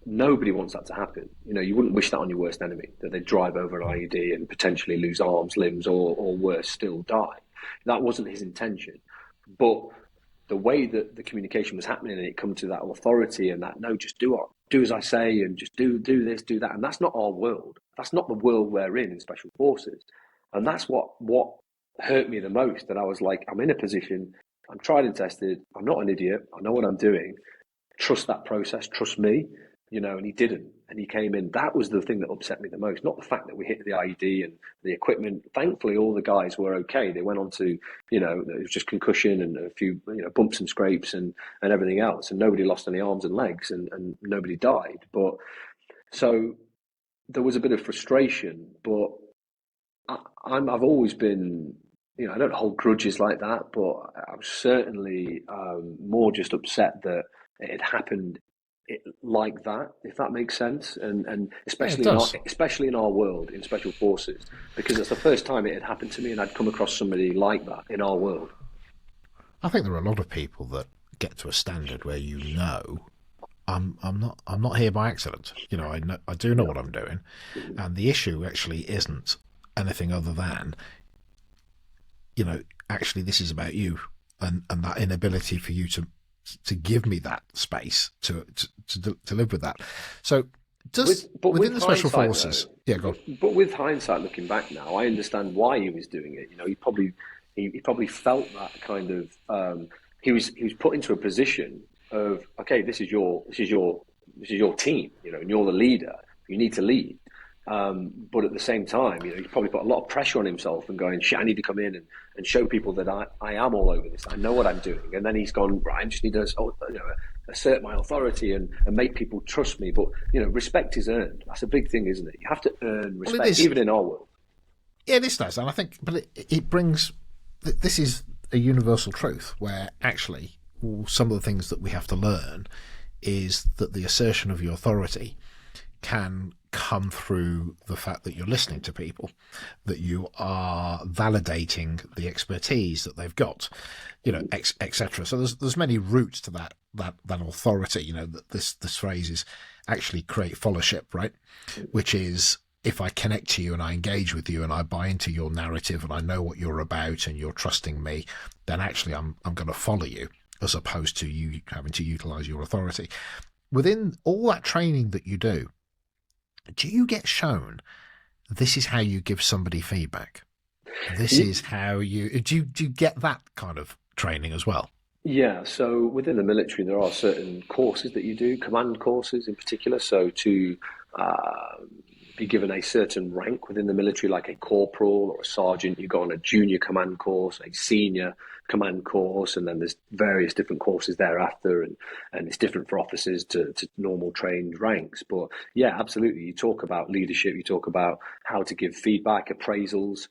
nobody wants that to happen. You wouldn't wish that on your worst enemy, that they drive over an IED and potentially lose arms, limbs, or worse, still die. That wasn't his intention, but the way that the communication was happening and it come to that authority and that, "No, just do as I say and just do this, do that." And that's not our world. That's not the world we're in Special Forces. And that's what hurt me the most. That I was like, I'm in a position, I'm tried and tested, I'm not an idiot, I know what I'm doing. Trust that process, trust me, and he didn't. And he came in. That was the thing that upset me the most, not the fact that we hit the IED and the equipment. Thankfully, all the guys were okay. They went on to, it was just concussion and a few, bumps and scrapes and everything else. And nobody lost any arms and legs and nobody died. But so there was a bit of frustration, but I've always been, I don't hold grudges like that, but I was certainly more just upset that it had happened like that, if that makes sense, and especially in our world, in Special Forces, because it's the first time it had happened to me, and I'd come across somebody like that in our world. I think there are a lot of people that get to a standard where I'm not here by accident. I do know what I'm doing, and the issue actually isn't anything other than, actually this is about you and that inability for you to give me that space to live with that. So within the Special Forces, go on. But with hindsight, looking back now, I understand why he was doing it. He probably felt that kind of he was put into a position of, okay, this is your team, and you're the leader. You need to lead. But at the same time, he's probably put a lot of pressure on himself and going, shit, I need to come in and show people that I am all over this. I know what I'm doing. And then he's gone, right, I just need to assert my authority and make people trust me. But, respect is earned. That's a big thing, isn't it? You have to earn respect, even in our world. Yeah, this does. And I think, but it brings, this is a universal truth where actually some of the things that we have to learn is that the assertion of your authority can come through the fact that you're listening to people, that you are validating the expertise that they've got, etc. So there's many routes to that authority. That this phrase is actually create followership, right? Which is if I connect to you and I engage with you and I buy into your narrative and I know what you're about and you're trusting me, then actually I'm going to follow you, as opposed to you having to utilize your authority. Within all that training that you do you get shown this is how you give somebody feedback? This is how you do you get that kind of training as well? Yeah, so within the military, there are certain courses that you do, command courses in particular. So to uh, be given a certain rank within the military, like a corporal or a sergeant, you go on a junior command course, a senior command course, and then there's various different courses thereafter, and it's different for officers to normal trained ranks. But yeah, absolutely, you talk about leadership, you talk about how to give feedback, appraisals,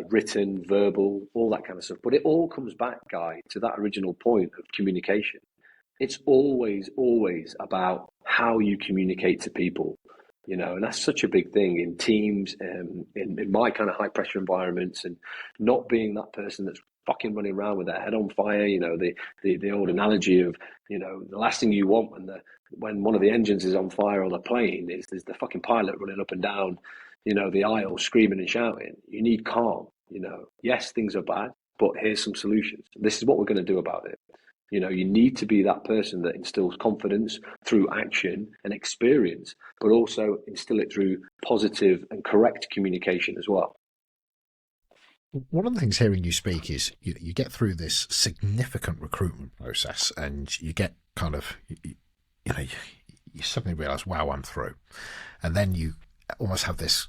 written, verbal, all that kind of stuff. But it all comes back, Guy, to that original point of communication. It's always, always about how you communicate to people, and that's such a big thing in teams, in my kind of high pressure environments, and not being that person that's fucking running around with their head on fire. The old analogy of, the last thing you want when one of the engines is on fire on a plane is the fucking pilot running up and down, the aisle screaming and shouting. You need calm. Yes, things are bad, but here's some solutions. This is what we're going to do about it. You need to be that person that instills confidence through action and experience, but also instill it through positive and correct communication as well. One of the things hearing you speak is you get through this significant recruitment process and you get kind of, you suddenly realize, wow, I'm through. And then you almost have this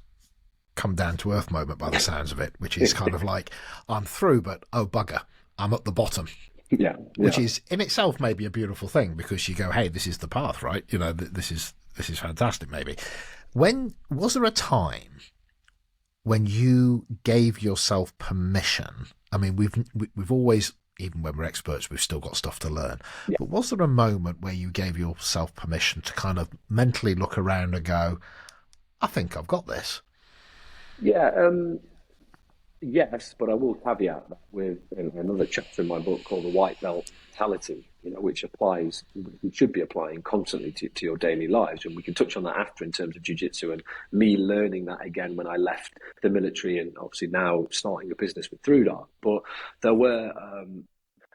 come down to earth moment by the sounds of it, which is kind of like, I'm through, but oh bugger, I'm at the bottom. Yeah, which is in itself maybe a beautiful thing, because you go, hey, this is the path, right? This is fantastic. Maybe when was there a time when you gave yourself permission? I mean, we've always, even when we're experts, we've still got stuff to learn. yeah, But was there a moment where you gave yourself permission to kind of mentally look around and go, I think I've got this? yeah. Yes, but I will caveat that with another chapter in my book called the white belt mentality, which applies, which should be applying constantly to your daily lives. And we can touch on that after in terms of jiu-jitsu and me learning that again when I left the military and obviously now starting a business with ThruDark. But there were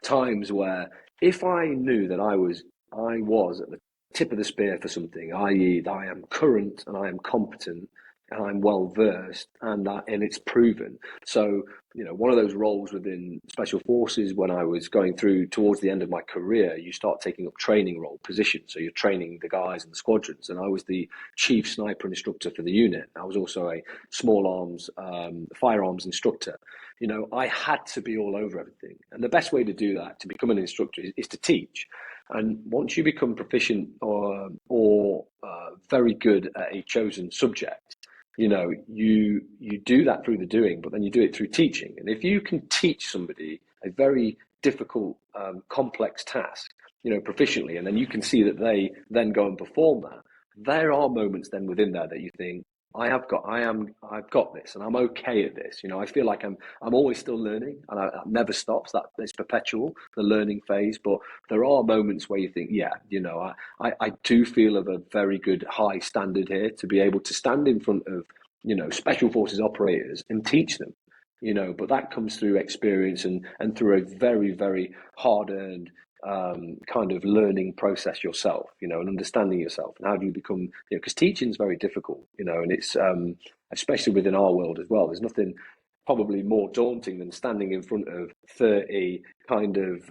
times where if I knew that I was at the tip of the spear for something, i.e., that I am current and I am competent and I'm well versed and it's proven. So, one of those roles within special forces when I was going through towards the end of my career, you start taking up training role positions. So you're training the guys in the squadrons, and I was the chief sniper instructor for the unit. I was also a small arms firearms instructor. I had to be all over everything, and the best way to do that, to become an instructor, is to teach. And once you become proficient or very good at a chosen subject, you do that through the doing, but then you do it through teaching. And if you can teach somebody a very difficult, complex task, proficiently, and then you can see that they then go and perform that, there are moments then within there that you think, I've got this, and I'm okay at this. I feel like I'm always still learning, and it never stops. That it's perpetual, the learning phase. But there are moments where you think, yeah, I do feel of a very good high standard here to be able to stand in front of, special forces operators and teach them. But that comes through experience and through a very, very hard earned kind of learning process yourself, and understanding yourself. And how do you become, because teaching is very difficult, and it's especially within our world as well. There's nothing probably more daunting than standing in front of 30 kind of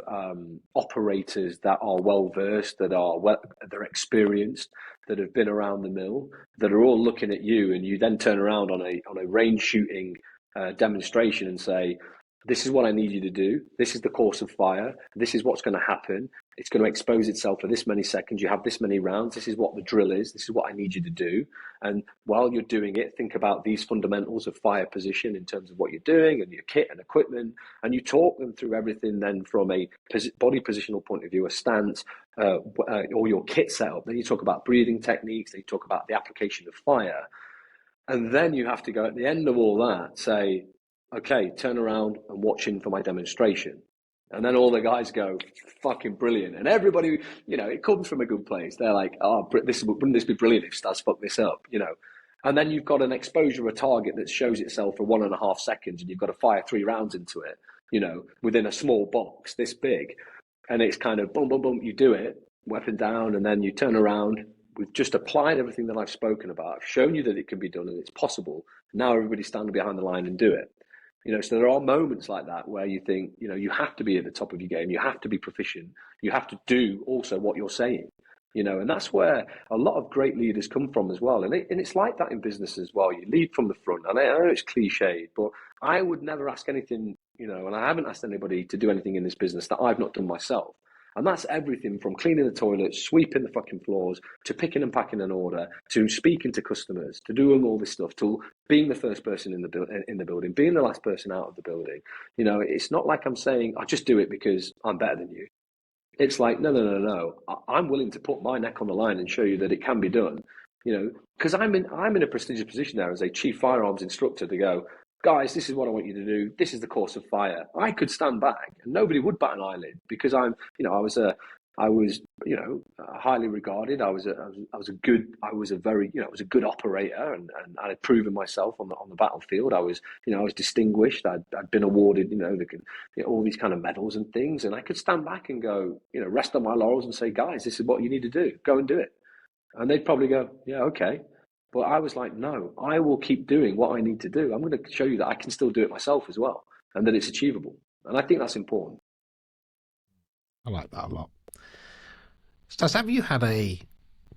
operators that are well versed, they're experienced, that have been around the mill, that are all looking at you, and you then turn around on a range shooting demonstration and say, this is what I need you to do. This is the course of fire. This is what's going to happen. It's going to expose itself for this many seconds. You have this many rounds. This is what the drill is. This is what I need you to do. And while you're doing it, think about these fundamentals of fire position in terms of what you're doing and your kit and equipment. And you talk them through everything then from a body positional point of view, a stance, or your kit setup. Then you talk about breathing techniques. Then you talk about the application of fire. And then you have to go at the end of all that, say, okay, turn around and watch in for my demonstration. And then all the guys go, fucking brilliant. And everybody, it comes from a good place. They're like, oh, wouldn't this be brilliant if Staz fucked this up, And then you've got an exposure, a target that shows itself for 1.5 seconds, and you've got to fire 3 rounds into it, within a small box this big. And it's kind of boom, boom, boom, you do it, weapon down, and then you turn around. We've just applied everything that I've spoken about. I've shown you that it can be done and it's possible. Now everybody stand behind the line and do it. So there are moments like that where you think, you have to be at the top of your game. You have to be proficient. You have to do also what you're saying, and that's where a lot of great leaders come from as well. And it's like that in business as well. You lead from the front. And I know it's cliched, but I would never ask anything, and I haven't asked anybody to do anything in this business that I've not done myself. And that's everything from cleaning the toilets, sweeping the fucking floors, to picking and packing an order, to speaking to customers, to doing all this stuff, to being the first person in the building, being the last person out of the building. It's not like I'm saying, I'll just do it because I'm better than you. It's like, no. I'm willing to put my neck on the line and show you that it can be done. Because I'm in a prestigious position there as a chief firearms instructor to go, guys, this is what I want you to do. This is the course of fire. I could stand back and nobody would bat an eyelid because I was highly regarded. I was a good operator and I had proven myself on the battlefield. I was distinguished. I'd been awarded, all these kind of medals and things. And I could stand back and go, rest on my laurels and say, guys, this is what you need to do. Go and do it. And they'd probably go, yeah, okay. But I was like, no, I will keep doing what I need to do. I'm going to show you that I can still do it myself as well and that it's achievable. And I think that's important. I like that a lot. Staz, have you had a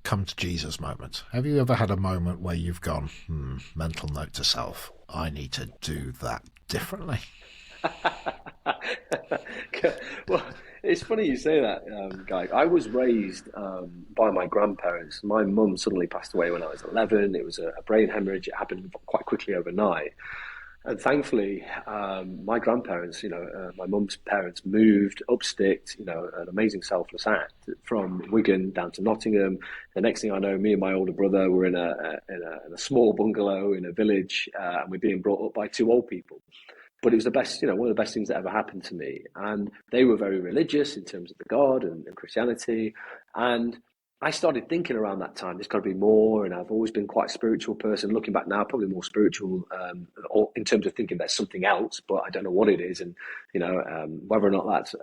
come to Jesus moment? Have you ever had a moment where you've gone, mental note to self, I need to do that differently? Well, it's funny you say that, Guy. I was raised by my grandparents. My mum suddenly passed away when I was 11. It was a brain hemorrhage. It happened quite quickly overnight. And thankfully, my grandparents, my mum's parents moved up Stict, an amazing selfless act from Wigan down to Nottingham. The next thing I know, me and my older brother were in a small bungalow in a village, and we're being brought up by 2 old people. But it was the best, one of the best things that ever happened to me. And they were very religious in terms of the God and Christianity. And I started thinking around that time, there's got to be more. And I've always been quite a spiritual person. Looking back now, probably more spiritual or in terms of thinking there's something else, but I don't know what it is. And, whether or not that's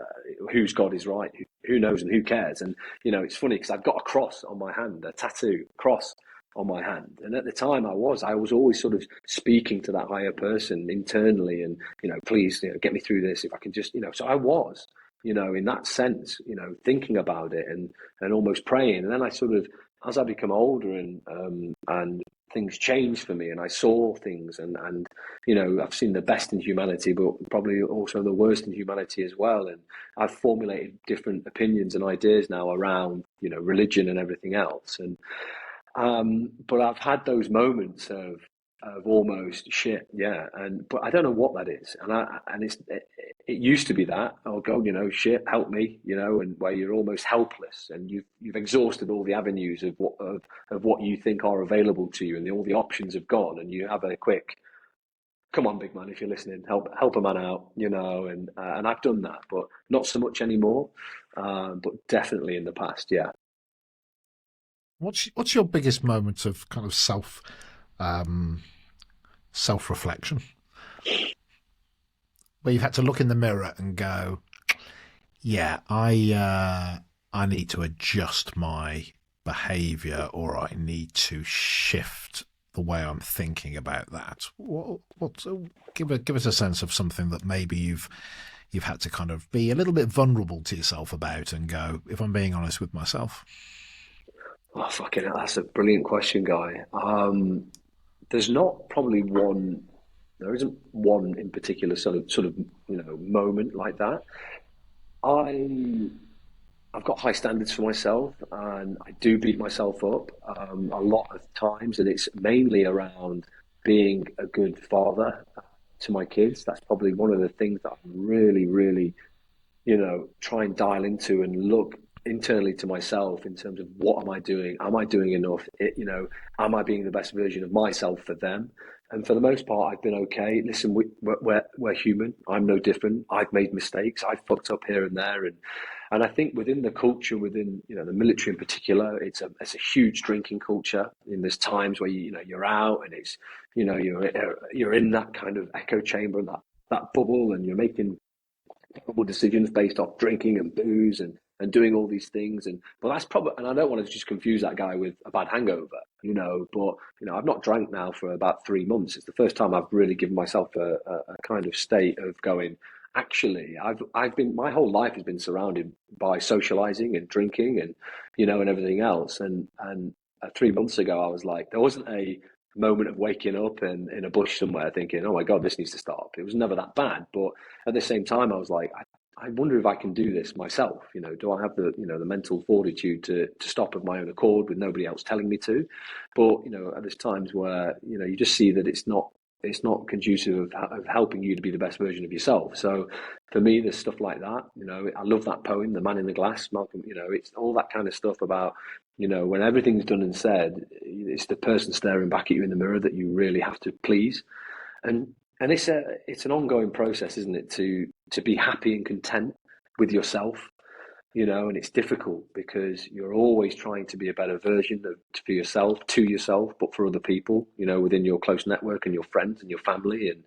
whose God is right, who knows and who cares. And, it's funny because I've got a cross on my hand, a tattoo cross on my hand. And at the time I was always sort of speaking to that higher person internally and, please, get me through this if I can just, so I was, in that sense, thinking about it and almost praying. And then I sort of, as I become older and things changed for me and I saw things and, I've seen the best in humanity, but probably also the worst in humanity as well. And I've formulated different opinions and ideas now around, religion and everything else. And, but I've had those moments of almost shit, yeah, but I don't know what that is, and it used to be that, oh God, shit, help me, and where you're almost helpless and you've exhausted all the avenues of what you think are available to you, and all the options have gone, and you have a quick, come on, big man, if you're listening, help a man out, and I've done that, but not so much anymore, but definitely in the past, yeah. What's your biggest moment of kind of self-reflection, where you've had to look in the mirror and go, yeah, I need to adjust my behaviour, or I need to shift the way I'm thinking about that? Give us a sense of something that maybe you've had to kind of be a little bit vulnerable to yourself about and go, if I'm being honest with myself. Oh, fucking hell, that's a brilliant question, Guy. There's not probably one. There isn't one in particular sort of moment like that. I've got high standards for myself, and I do beat myself up a lot of times, and it's mainly around being a good father to my kids. That's probably one of the things that I really, really, try and dial into and look internally to myself in terms of what am I doing? Am I doing enough? Am I being the best version of myself for them? And for the most part, I've been okay. Listen, we're human. I'm no different. I've made mistakes. I've fucked up here and there, and I think within the culture, within the military in particular, it's a huge drinking culture. And there's times where you're out and it's you're in that kind of echo chamber and that bubble, and you're making terrible decisions based off drinking and booze and doing all these things. But that's probably, and I don't want to just confuse that guy with a bad hangover, but I've not drank now for about 3 months. It's the first time I've really given myself a kind of state of going, actually, I've been, my whole life has been surrounded by socializing and drinking and everything else. And 3 months ago, I was like, there wasn't a moment of waking up and in a bush somewhere thinking, oh my God, this needs to stop. It was never that bad. But at the same time, I was like, I wonder if I can do this myself. Do I have the mental fortitude to stop of my own accord with nobody else telling me to? But there's times where you just see that it's not conducive of helping you to be the best version of yourself. So for me, there's stuff like that. I love that poem, The Man in the Glass, Malcolm. It's all that kind of stuff about when everything's done and said, it's the person staring back at you in the mirror that you really have to please. And it's an ongoing process, isn't it, to be happy and content with yourself, and it's difficult because you're always trying to be a better version for yourself, to yourself, but for other people, within your close network and your friends and your family. And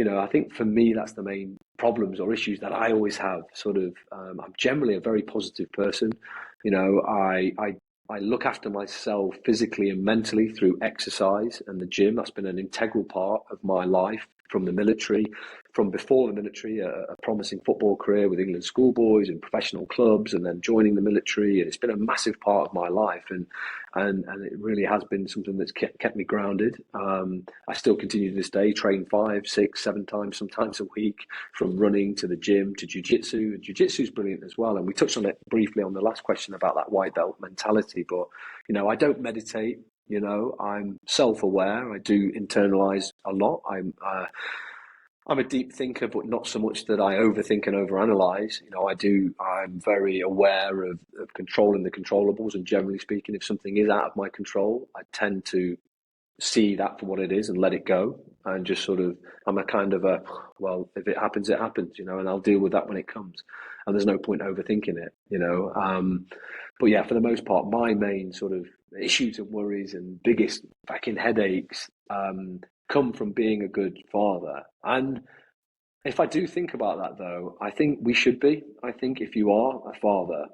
I think for me, that's the main problems or issues that I always have. Sort of, I'm generally a very positive person. I look after myself physically and mentally through exercise and the gym. That's been an integral part of my life from the military, from before the military, a promising football career with England schoolboys and professional clubs, and then joining the military. And it's been a massive part of my life, and it really has been something that's kept me grounded. I still continue to this day, train 5, 6, 7 times, sometimes a week, from running to the gym to jiu-jitsu. And jiu-jitsu is brilliant as well. And we touched on it briefly on the last question about that white belt mentality. But, I don't meditate. I'm self-aware. I do internalize a lot. I'm a deep thinker, but not so much that I overthink and overanalyze. I'm very aware of controlling the controllables. And generally speaking, if something is out of my control, I tend to see that for what it is and let it go. And just sort of, I'm a kind of well, if it happens, it happens, and I'll deal with that when it comes. And there's no point overthinking it, But yeah, for the most part, my main sort of issues and worries and biggest fucking headaches come from being a good father. And if I do think about that, though, I think we should be. I think if you are a father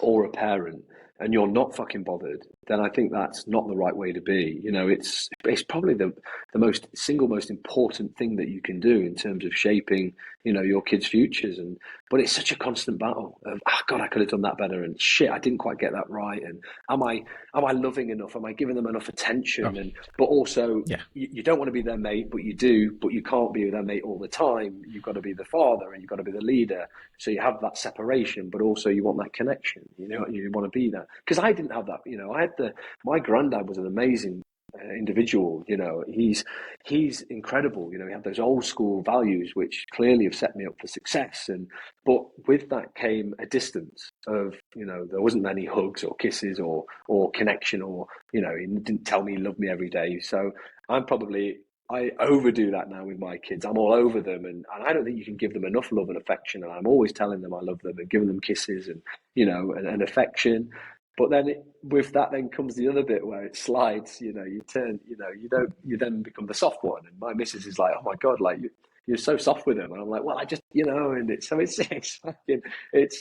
or a parent and you're not fucking bothered, then I think that's not the right way to be. It's probably the single most important thing that you can do in terms of shaping, your kids' futures. But it's such a constant battle of, God, I could have done that better, and shit, I didn't quite get that right. And am I loving enough? Am I giving them enough attention? Oh. But also, you don't want to be their mate, but you do. But you can't be their mate all the time. You've got to be the father, and you've got to be the leader. So you have that separation, but also you want that connection. You want to be that. Because I didn't have that. My granddad was an amazing individual. He's incredible. He had those old school values which clearly have set me up for success. But with that came a distance of, there wasn't any hugs or kisses or connection, or he didn't tell me he loved me every day. So I overdo that now with my kids. I'm all over them, and I don't think you can give them enough love and affection. And I'm always telling them I love them and giving them kisses and and affection. But then with that then comes the other bit where it slides. You then become the soft one. And my missus is like, oh my God, like you're so soft with him. And I'm like, well, I just and it's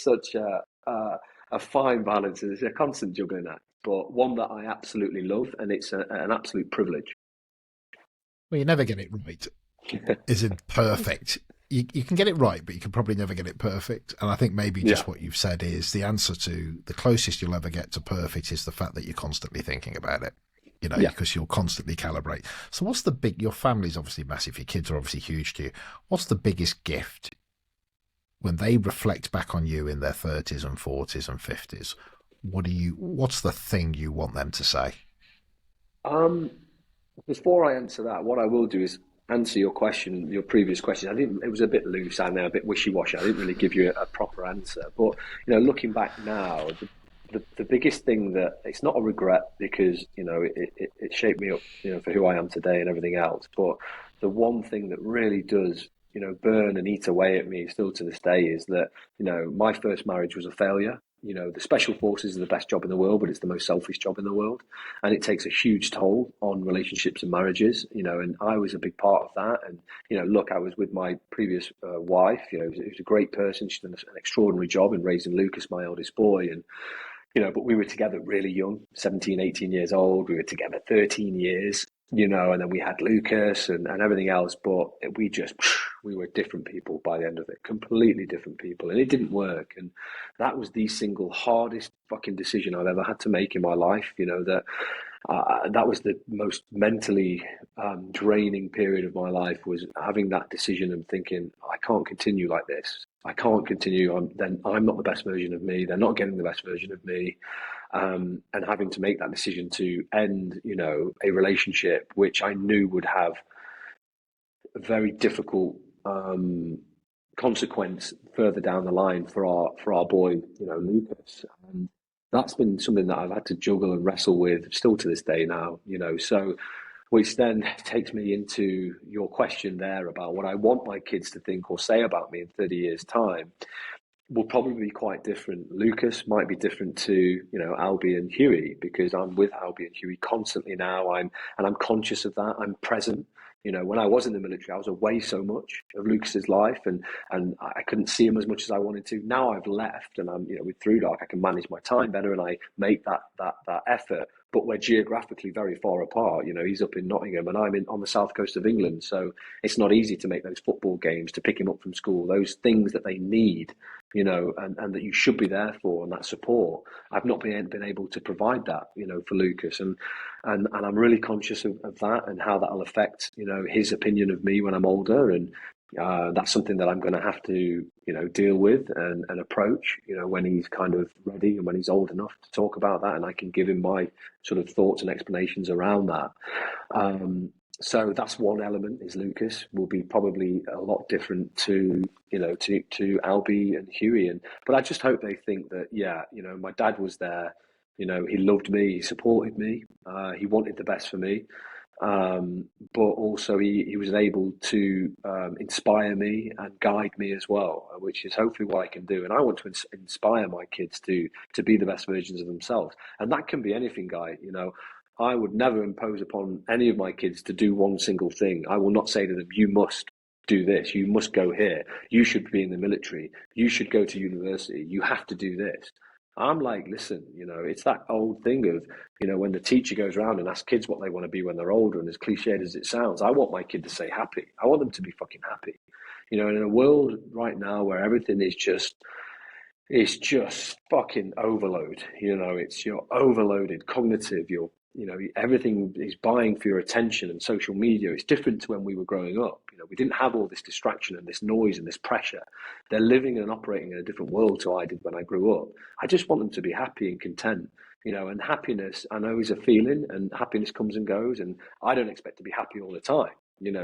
such a fine balance. It's a constant juggling act, but one that I absolutely love, and it's an absolute privilege. Well, you never get it right. Isn't perfect. You can get it right, but you can probably never get it perfect. And I think maybe just what you've said is the answer to the closest you'll ever get to perfect is the fact that you're constantly thinking about it, because you'll constantly calibrate. So what's your family's obviously massive. Your kids are obviously huge to you. What's the biggest gift when they reflect back on you in their 30s and 40s and 50s? What's the thing you want them to say? Before I answer that, what I will do is answer your previous question. I think it was a bit loose and a bit wishy-washy. I didn't really give you a proper answer. But, looking back now, the biggest thing that it's not a regret because it shaped me up for who I am today and everything else. But the one thing that really does burn and eat away at me still to this day is that my first marriage was a failure. The special forces are the best job in the world, but it's the most selfish job in the world, and it takes a huge toll on relationships and marriages. And I was a big part of that. And look, I was with my previous wife. It was a great person. She's done an extraordinary job in raising Lucas, my eldest boy, and but we were together really young, 17, 18 years old. We were together 13 years, and then we had Lucas and everything else. But we were different people by the end of it, completely different people. And it didn't work. And that was the single hardest fucking decision I've ever had to make in my life. That was the most mentally draining period of my life, was having that decision and thinking, I can't continue like this. I can't continue. I'm not the best version of me. They're not getting the best version of me. And having to make that decision to end, a relationship which I knew would have a very difficult consequence further down the line for our boy, Lucas. And that's been something that I've had to juggle and wrestle with still to this day now, so which then takes me into your question there about what I want my kids to think or say about me in 30 years' time will probably be quite different. Lucas might be different to, Albie and Huey, because I'm with Albie and Huey constantly now. I'm conscious of that. I'm present. When I was in the military, I was away so much of Lucas's life, and I couldn't see him as much as I wanted to. Now I've left, and I'm, with ThruDark, I can manage my time better, and I make that effort. But we're geographically very far apart. He's up in Nottingham, and I'm on the south coast of England, so it's not easy to make those football games, to pick him up from school, those things that they need, and that you should be there for, and that support. I've not been able to provide that, for Lucas, and I'm really conscious of that and how that'll affect, his opinion of me when I'm older, and that's something that I'm going to have to, deal with and approach, when he's kind of ready and when he's old enough to talk about that, and I can give him my sort of thoughts and explanations around that. So that's one element, is Lucas will be probably a lot different to Albie and Huey. But I just hope they think that, my dad was there, he loved me, he supported me, he wanted the best for me. But also he was able to inspire me and guide me as well, which is hopefully what I can do. And I want to inspire my kids to be the best versions of themselves. And that can be anything, Guy. I would never impose upon any of my kids to do one single thing. I will not say to them, you must do this, you must go here, you should be in the military, you should go to university, you have to do this. I'm like, listen, it's that old thing of, when the teacher goes around and asks kids what they want to be when they're older, and as cliched as it sounds, I want my kid to say happy. I want them to be fucking happy. In a world right now where everything is just fucking overload. You're overloaded, cognitive, everything is buying for your attention, and social media. It's different to when we were growing up. We didn't have all this distraction and this noise and this pressure. They're living and operating in a different world to I did when I grew up. I just want them to be happy and content, and happiness, I know, is a feeling, and happiness comes and goes, and I don't expect to be happy all the time,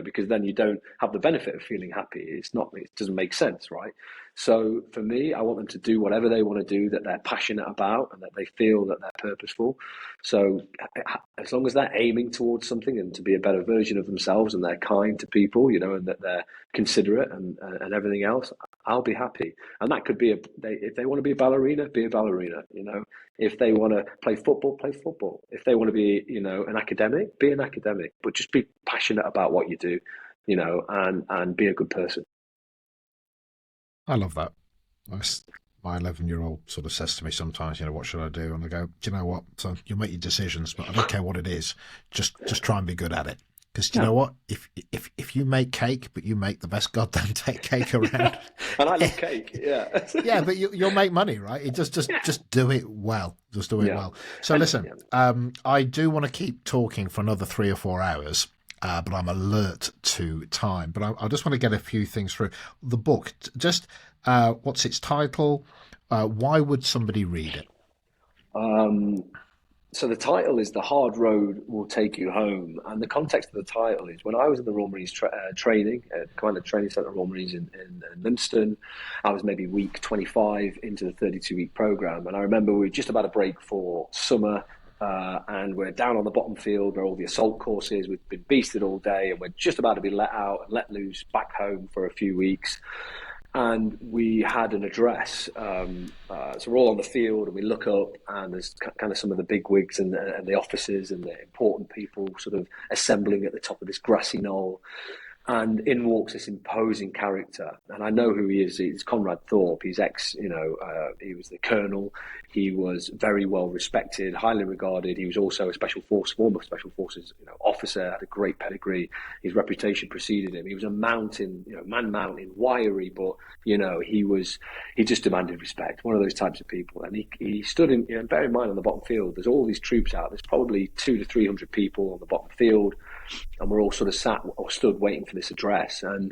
because then you don't have the benefit of feeling happy. It doesn't make sense, right? So for me, I want them to do whatever they want to do that they're passionate about and that they feel that they're purposeful. So as long as they're aiming towards something and to be a better version of themselves, and they're kind to people, and that they're considerate and everything else, I'll be happy. And that could be if they want to be a ballerina, be a ballerina. If they want to play football, play football. If they want to be, an academic, be an academic. But just be passionate about what you do, and be a good person. I love that. My 11-year-old sort of says to me sometimes, what should I do? And I go, do you know what? So you'll make your decisions, but I don't care what it is. Just try and be good at it. Because you know what? If you make cake, but you make the best goddamn cake around, and I love cake, yeah, yeah, but you'll make money, right? It just do it well. Just do it well. So listen, I do want to keep talking for another 3 or 4 hours. But I'm alert to time. But I just want to get a few things through. The book, just what's its title? Why would somebody read it? So the title is "The Hard Road Will Take You Home," and the context of the title is when I was in the Royal Marines training at Commander Training Centre Royal Marines in Livingston. I was maybe week 25 into the 32-week program, and I remember we were just about to break for summer. And we're down on the bottom field where all the assault courses, we've been beasted all day, and we're just about to be let out and let loose back home for a few weeks. And we had an address. So we're all on the field, and we look up, and there's kind of some of the big wigs and the officers and the important people sort of assembling at the top of this grassy knoll. And in walks this imposing character, and I know who he is. He's Conrad Thorpe. He's he was the colonel. He was very well respected, highly regarded. He was also a former special forces, officer. Had a great pedigree. His reputation preceded him. He was a mountain, man-mountain, wiry, but he just demanded respect. One of those types of people, and he stood in. Bear in mind, on the bottom field, there's all these troops out. There's probably 200 to 300 people on the bottom field. And we're all sort of sat or stood waiting for this address, and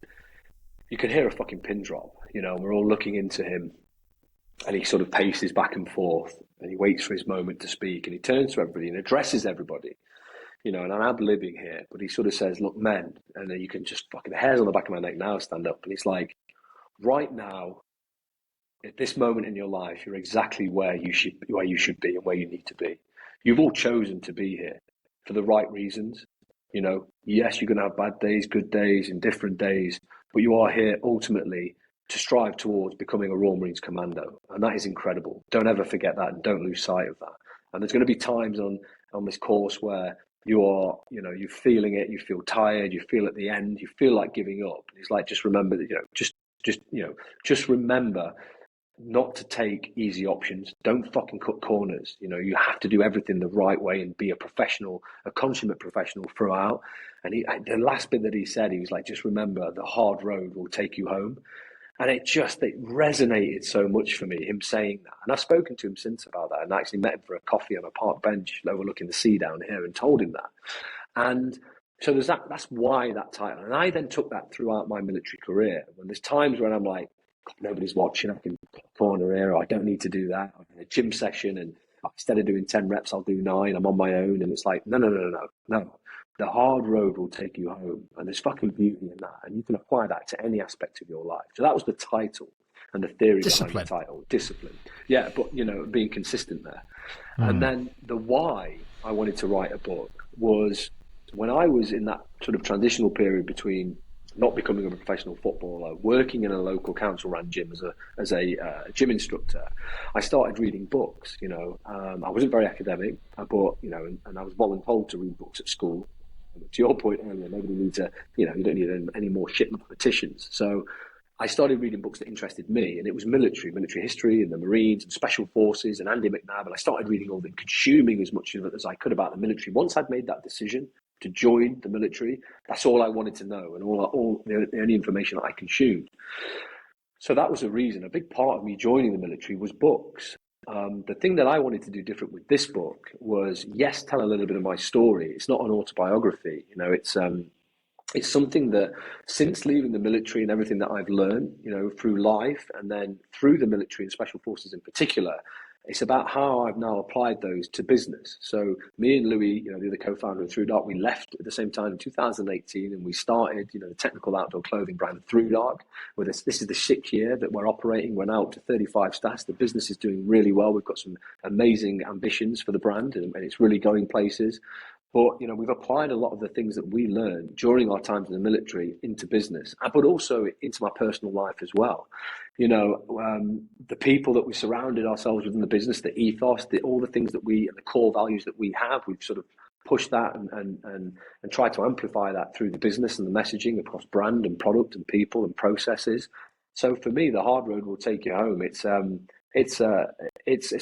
you can hear a fucking pin drop, and we're all looking into him, and he sort of paces back and forth, and he waits for his moment to speak, and he turns to everybody and addresses everybody, and I'm ad-libbing here, but he sort of says, "Look, men," and then you can just fucking, the hairs on the back of my neck now stand up, and he's like, "Right now, at this moment in your life, you're exactly where you should be and where you need to be. You've all chosen to be here for the right reasons. Yes, you're going to have bad days, good days, indifferent days, but you are here ultimately to strive towards becoming a Royal Marines Commando. And that is incredible. Don't ever forget that, and don't lose sight of that. And there's going to be times on this course where you are, you're feeling it, you feel tired, you feel at the end, you feel like giving up. And it's like, just remember that, just remember not to take easy options. Don't fucking cut corners. You have to do everything the right way and be a professional, a consummate professional throughout." And the last bit that he said, he was like, "Just remember, the hard road will take you home." And it resonated so much for me, him saying that. And I've spoken to him since about that, and actually met him for a coffee on a park bench overlooking the sea down here, and told him that. And so there's that. That's why that title. And I then took that throughout my military career. When there's times when I'm like, nobody's watching, I can corner here, or I don't need to do that. I'm in a gym session, and instead of doing 10 reps, I'll do 9. I'm on my own, and it's like, no. The hard road will take you home, and there's fucking beauty in that, and you can apply that to any aspect of your life. So that was the title and the theory behind the title, discipline. Yeah, but being consistent there. And then the why I wanted to write a book was when I was in that sort of transitional period between not becoming a professional footballer, working in a local council-run gym as a gym instructor. I started reading books. I wasn't very academic, but and I was voluntold to read books at school. To your point earlier, nobody needs you don't need any more shit mathematicians. So I started reading books that interested me, and it was military history, and the Marines and Special Forces and Andy McNabb. And I started reading all the, consuming as much of it as I could about the military. Once I'd made that decision to join the military, that's all I wanted to know, and all the only information I consumed. So that was a reason. A big part of me joining the military was books. The thing that I wanted to do different with this book was, yes, tell a little bit of my story. It's not an autobiography. It's something that since leaving the military and everything that I've learned, through life and then through the military and Special Forces in particular, it's about how I've now applied those to business. So me and Louis, the other co-founder of ThruDark, we left at the same time in 2018, and we started, the technical outdoor clothing brand ThruDark. This is the 6th year that we're operating. We're now up to 35 staff. The business is doing really well. We've got some amazing ambitions for the brand, and it's really going places. But, we've applied a lot of the things that we learned during our times in the military into business, but also into my personal life as well. The people that we surrounded ourselves with in the business, the ethos, all the things that and the core values that we have, we've sort of pushed that and tried to amplify that through the business and the messaging across brand and product and people and processes. So for me, the hard road will take you home. It's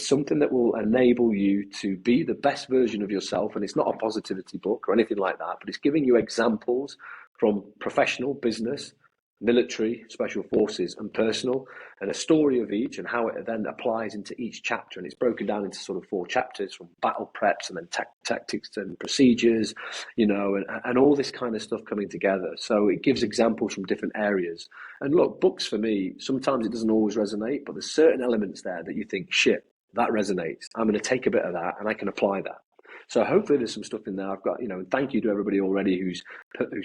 something that will enable you to be the best version of yourself. And it's not a positivity book or anything like that, but it's giving you examples from professional, business, military, Special Forces, and personal, and a story of each and how it then applies into each chapter. And it's broken down into sort of 4 chapters, from battle preps and then tactics and procedures, and all this kind of stuff coming together. So it gives examples from different areas. And look, books for me, sometimes it doesn't always resonate, but there's certain elements there that you think, shit, that resonates. I'm going to take a bit of that and I can apply that. So hopefully there's some stuff in there. I've got, and thank you to everybody already who's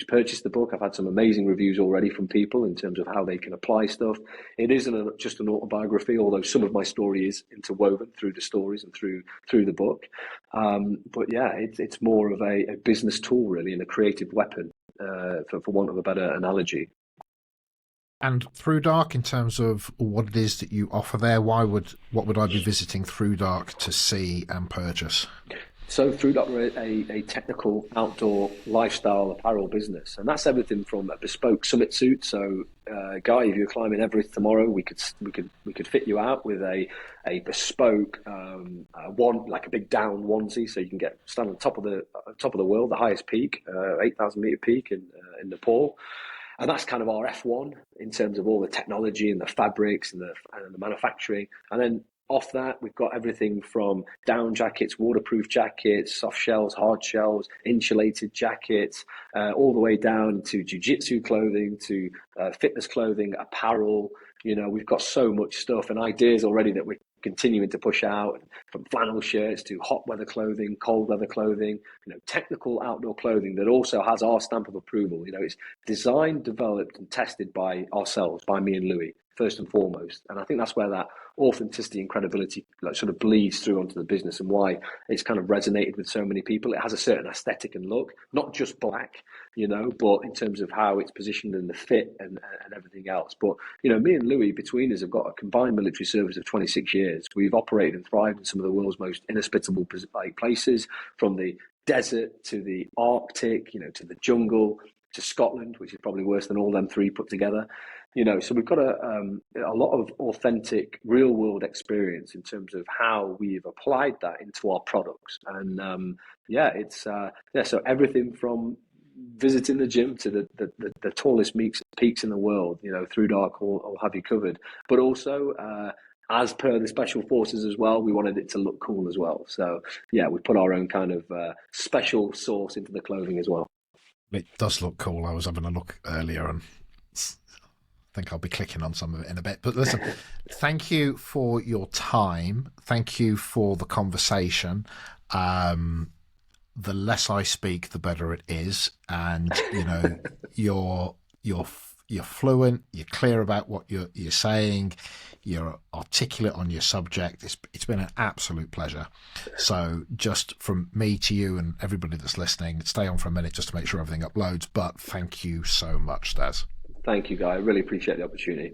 purchased the book. I've had some amazing reviews already from people in terms of how they can apply stuff. It isn't just an autobiography, although some of my story is interwoven through the stories and through the book. But yeah, it's more of a business tool really, and a creative weapon, for want of a better analogy. And ThruDark, in terms of what it is that you offer there, what would I be visiting ThruDark to see and purchase? So ThruDark, we're a technical outdoor lifestyle apparel business, and that's everything from a bespoke summit suit. So, Guy, if you're climbing Everest tomorrow, we could fit you out with a bespoke one, like a big down onesie, so you can stand on top of the world, the highest peak, 8,000 meter peak in Nepal. And that's kind of our F1 in terms of all the technology and the fabrics and the manufacturing. And then off that, we've got everything from down jackets, waterproof jackets, soft shells, hard shells, insulated jackets, all the way down to jiu-jitsu clothing, to fitness clothing, apparel. We've got so much stuff and ideas already that we're continuing to push out, from flannel shirts to hot weather clothing, cold weather clothing, technical outdoor clothing that also has our stamp of approval. It's designed, developed and tested by ourselves, by me and Louis, first and foremost. And I think that's where that authenticity and credibility sort of bleeds through onto the business, and why it's kind of resonated with so many people. It has a certain aesthetic and look, not just black, but in terms of how it's positioned and the fit and everything else. But, me and Louis, between us, have got a combined military service of 26 years. We've operated and thrived in some of the world's most inhospitable places, from the desert to the Arctic, to the jungle, to Scotland, which is probably worse than all them three put together. So we've got a lot of authentic, real world experience in terms of how we've applied that into our products. And so everything from visiting the gym to the tallest peaks in the world, ThruDark will have you covered. But also, as per the special forces as well, we wanted it to look cool as well. So yeah, we put our own kind of special sauce into the clothing as well. It does look cool. I was having a look earlier and I think I'll be clicking on some of it in a bit. But listen, thank you for your time. Thank you for the conversation. The less I speak, the better it is. And, you're fluent, you're clear about what you're saying, you're articulate on your subject. It's been an absolute pleasure. So just from me to you and everybody that's listening, stay on for a minute just to make sure everything uploads. But thank you so much, Staz. Thank you, Guy. I really appreciate the opportunity.